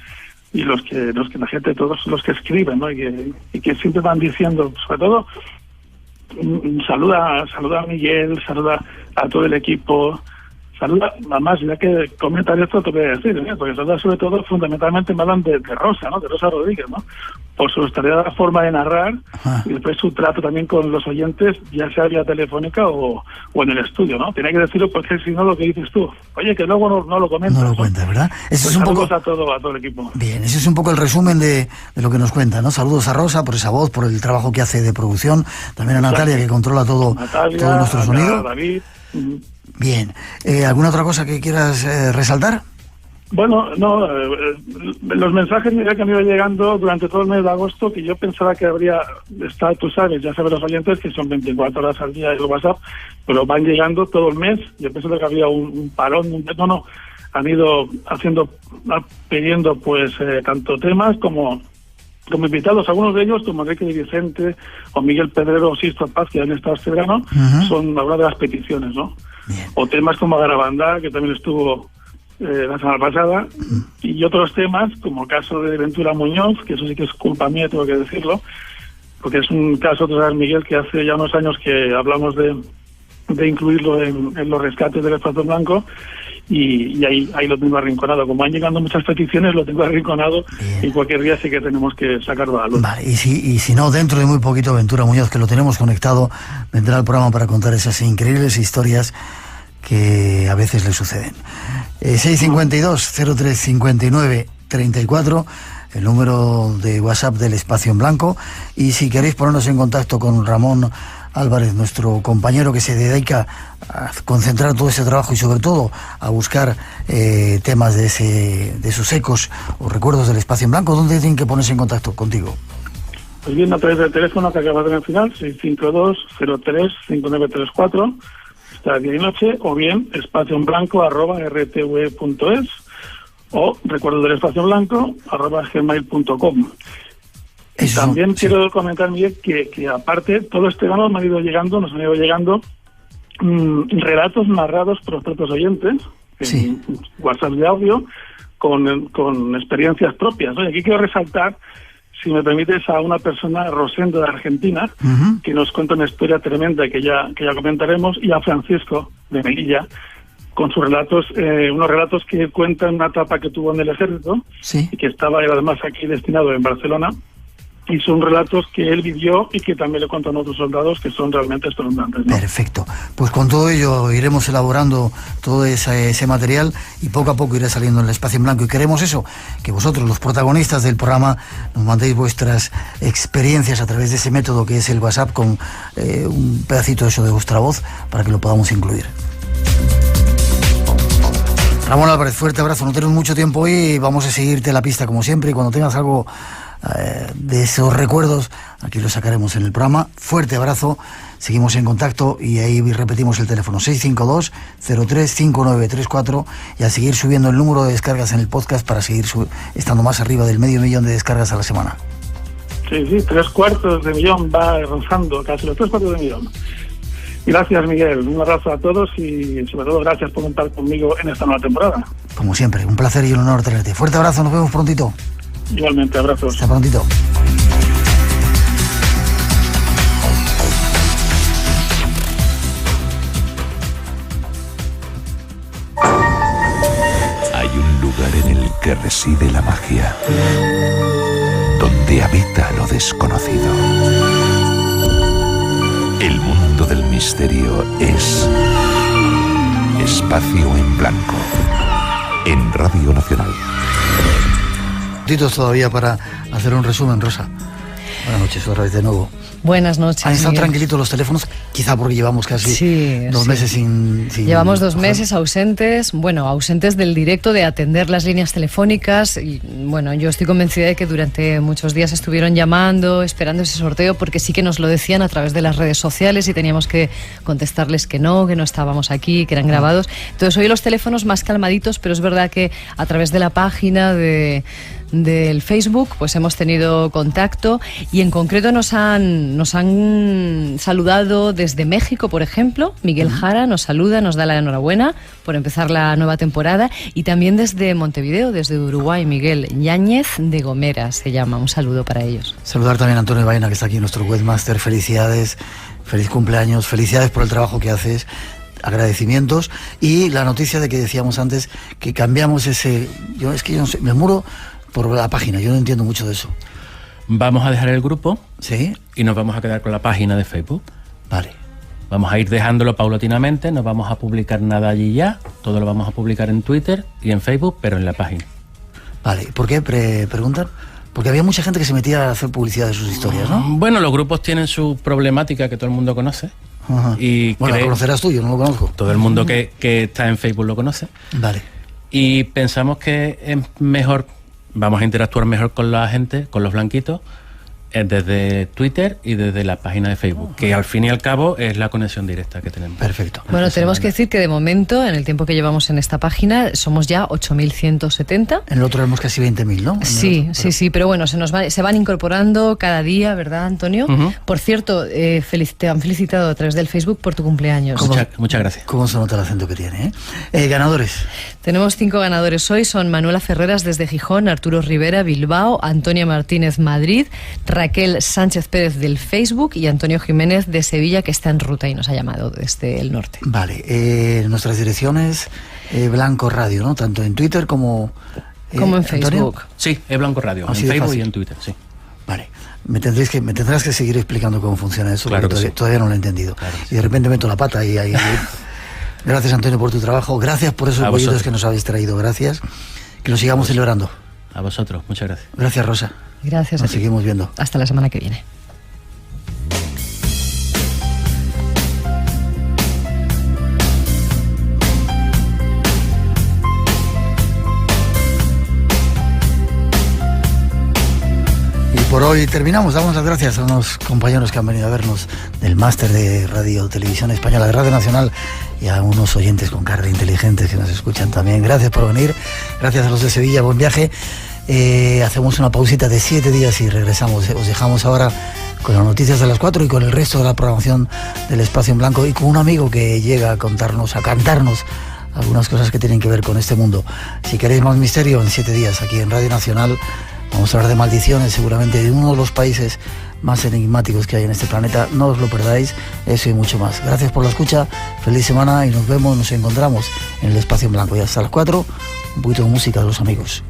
y los que la gente, todos los que escriben, ¿no? Y que siempre van diciendo, sobre todo, saluda a Miguel, saluda a todo el equipo, saluda, además, ya que comentar esto, te voy a decir, ¿eh? Porque saluda sobre todo, fundamentalmente me hablan de Rosa, ¿no? De Rosa Rodríguez, ¿no? Por su extraordinaria forma de narrar. Y después su trato también con los oyentes, ya sea vía telefónica o en el estudio, ¿no? Tiene que decirlo porque si no, lo que dices tú, oye, que luego no lo comentas. No lo cuentas, ¿verdad? Eso pues es un poco a todo el equipo. Bien, ese es un poco el resumen de lo que nos cuenta, ¿no? Saludos a Rosa por esa voz, por el trabajo que hace de producción, también a Natalia, que controla todo nuestro sonido. David. Bien, ¿alguna otra cosa que quieras resaltar? Bueno, no, los mensajes que han ido llegando durante todo el mes de agosto, que yo pensaba que habría estado, tú sabes, ya sabes los oyentes que son 24 horas al día el WhatsApp, pero van llegando todo el mes. Yo pensaba que había un parón, no, han ido pidiendo pues tanto temas como invitados. Algunos de ellos, como Enrique de Vicente o Miguel Pedrero o Sisto Paz, que han estado este verano, son algunas de las peticiones, ¿no? Bien. O temas como Garabandá, que también estuvo la semana pasada, y otros temas, como el caso de Ventura Muñoz, que eso sí que es culpa mía, tengo que decirlo, porque es un caso, tú sabes, Miguel, que hace ya unos años que hablamos de incluirlo en los rescates del Espacio en Blanco, y ahí lo tengo arrinconado. Como han llegado muchas peticiones, lo tengo arrinconado. Bien. Y cualquier día sí que tenemos que sacarlo a la luz. Vale, y si no, dentro de muy poquito, Ventura Muñoz, que lo tenemos conectado, vendrá al programa para contar esas increíbles historias que a veces le suceden. 652 03 59 34, el número de WhatsApp del Espacio en Blanco. Y si queréis ponernos en contacto con Ramón Álvarez, nuestro compañero que se dedica a concentrar todo ese trabajo y sobre todo a buscar temas de esos ecos o recuerdos del Espacio en Blanco, ¿dónde tienen que ponerse en contacto contigo? Pues bien, a través del teléfono que acabas de mencionar, 652 03 5934, está día y noche, o bien espacioenblanco@rtv.es o recuerdos del Espacio en Blanco @gmail.com. También quiero comentar, Miguel, que aparte, todo este verano nos han ido llegando relatos narrados por los propios oyentes, en WhatsApp de audio, con experiencias propias, ¿no? Y aquí quiero resaltar, si me permites, a una persona, Rosendo de Argentina, que nos cuenta una historia tremenda que ya comentaremos, y a Francisco de Melilla, con sus relatos, unos relatos que cuentan una etapa que tuvo en el ejército, y que estaba además aquí destinado en Barcelona, y son relatos que él vivió y que también le cuentan otros soldados que son realmente espeluznantes, ¿no? Perfecto. Pues con todo ello iremos elaborando todo ese material y poco a poco irá saliendo en el espacio en blanco. Y queremos eso, que vosotros, los protagonistas del programa, nos mandéis vuestras experiencias a través de ese método que es el WhatsApp, con un pedacito de eso de vuestra voz para que lo podamos incluir. Ramón Álvarez, fuerte abrazo. No tenemos mucho tiempo hoy, vamos a seguirte la pista como siempre, y cuando tengas algo de esos recuerdos, aquí lo sacaremos en el programa. Fuerte abrazo, seguimos en contacto y ahí repetimos el teléfono 652-035934, y a seguir subiendo el número de descargas en el podcast para seguir estando más arriba del 500.000 de descargas a la semana. Sí, 750.000 va rozando casi los 3/4 Gracias, Miguel, un abrazo a todos y sobre todo gracias por contar conmigo en esta nueva temporada. Como siempre, un placer y un honor tenerte. Fuerte abrazo, nos vemos prontito. Igualmente, abrazos. Hasta prontito. Hay un lugar en el que reside la magia, donde habita lo desconocido. El mundo del misterio es Espacio en Blanco, en Radio Nacional. Todavía para hacer un resumen, Rosa. Buenas noches otra vez de nuevo. Buenas noches. Han estado Miguel. Tranquilitos los teléfonos, quizá porque llevamos casi 2 meses sin... Llevamos 2 meses ausentes del directo, de atender las líneas telefónicas, y bueno, yo estoy convencida de que durante muchos días estuvieron llamando, esperando ese sorteo, porque sí que nos lo decían a través de las redes sociales y teníamos que contestarles que no estábamos aquí, que eran grabados. Entonces hoy los teléfonos más calmaditos, pero es verdad que a través de la página del Facebook pues hemos tenido contacto, y en concreto nos han saludado desde México, por ejemplo. Miguel Jara nos saluda, nos da la enhorabuena por empezar la nueva temporada, y también desde Montevideo, desde Uruguay, Miguel Yáñez de Gomera se llama. Un saludo para ellos. Saludar también a Antonio Baena, que está aquí, nuestro webmaster. Felicidades, feliz cumpleaños, felicidades por el trabajo que haces, agradecimientos, y la noticia de que decíamos antes que cambiamos ese... Yo no sé, me muro por la página, yo no entiendo mucho de eso. Vamos a dejar el grupo, ¿sí?, y nos vamos a quedar con la página de Facebook. Vale. Vamos a ir dejándolo paulatinamente, no vamos a publicar nada allí ya, todo lo vamos a publicar en Twitter y en Facebook, pero en la página. Vale, ¿por qué preguntan? Porque había mucha gente que se metía a hacer publicidad de sus historias, ¿no? Bueno, los grupos tienen su problemática que todo el mundo conoce. Ajá. Y bueno, lo conocerás tú, yo no lo conozco. Todo el mundo que está en Facebook lo conoce. Vale. Y pensamos que es mejor, vamos a interactuar mejor con la gente, con los blanquitos, desde Twitter y desde la página de Facebook, que al fin y al cabo es la conexión directa que tenemos. Perfecto. Bueno, tenemos que decir que de momento, en el tiempo que llevamos en esta página, somos ya 8.170. En el otro éramos casi 20.000, ¿no? Sí, pero bueno, se van incorporando cada día, ¿verdad, Antonio? Por cierto, te han felicitado a través del Facebook por tu cumpleaños. Muchas gracias. ¿Cómo se nota el acento que tiene? Ganadores. Tenemos 5 ganadores hoy, son Manuela Ferreras desde Gijón, Arturo Rivera, Bilbao, Antonia Martínez, Madrid, Raquel Sánchez Pérez del Facebook y Antonio Jiménez de Sevilla, que está en ruta y nos ha llamado desde el norte. Vale, nuestras direcciones, Blanco Radio, ¿no? Tanto en Twitter como en Facebook. Sí, es Blanco Radio, en Facebook y en Twitter, sí. Vale, me tendrás que seguir explicando cómo funciona eso, claro, porque todavía no lo he entendido. Claro, y de repente meto la pata y ahí... Gracias, Antonio, por tu trabajo, gracias por esos bollitos que nos habéis traído, gracias, que lo sigamos celebrando. A vosotros, muchas gracias. Gracias, Rosa. Gracias. Nos seguimos viendo. Hasta la semana que viene. Y por hoy terminamos. Damos las gracias a unos compañeros que han venido a vernos del máster de Radio Televisión Española, de Radio Nacional, y a unos oyentes con cara de inteligentes que nos escuchan también. Gracias por venir. Gracias a los de Sevilla. Buen viaje. Hacemos una pausita de 7 días y regresamos. Os dejamos ahora con las noticias de las 4 y con el resto de la programación del Espacio en Blanco y con un amigo que llega a contarnos, a cantarnos algunas cosas que tienen que ver con este mundo. Si queréis más misterio, en 7 días aquí en Radio Nacional vamos a hablar de maldiciones, seguramente de uno de los países más enigmáticos que hay en este planeta. No os lo perdáis, eso y mucho más. Gracias por la escucha, feliz semana y nos encontramos en el Espacio en Blanco. Y hasta las 4, un poquito de música de los amigos.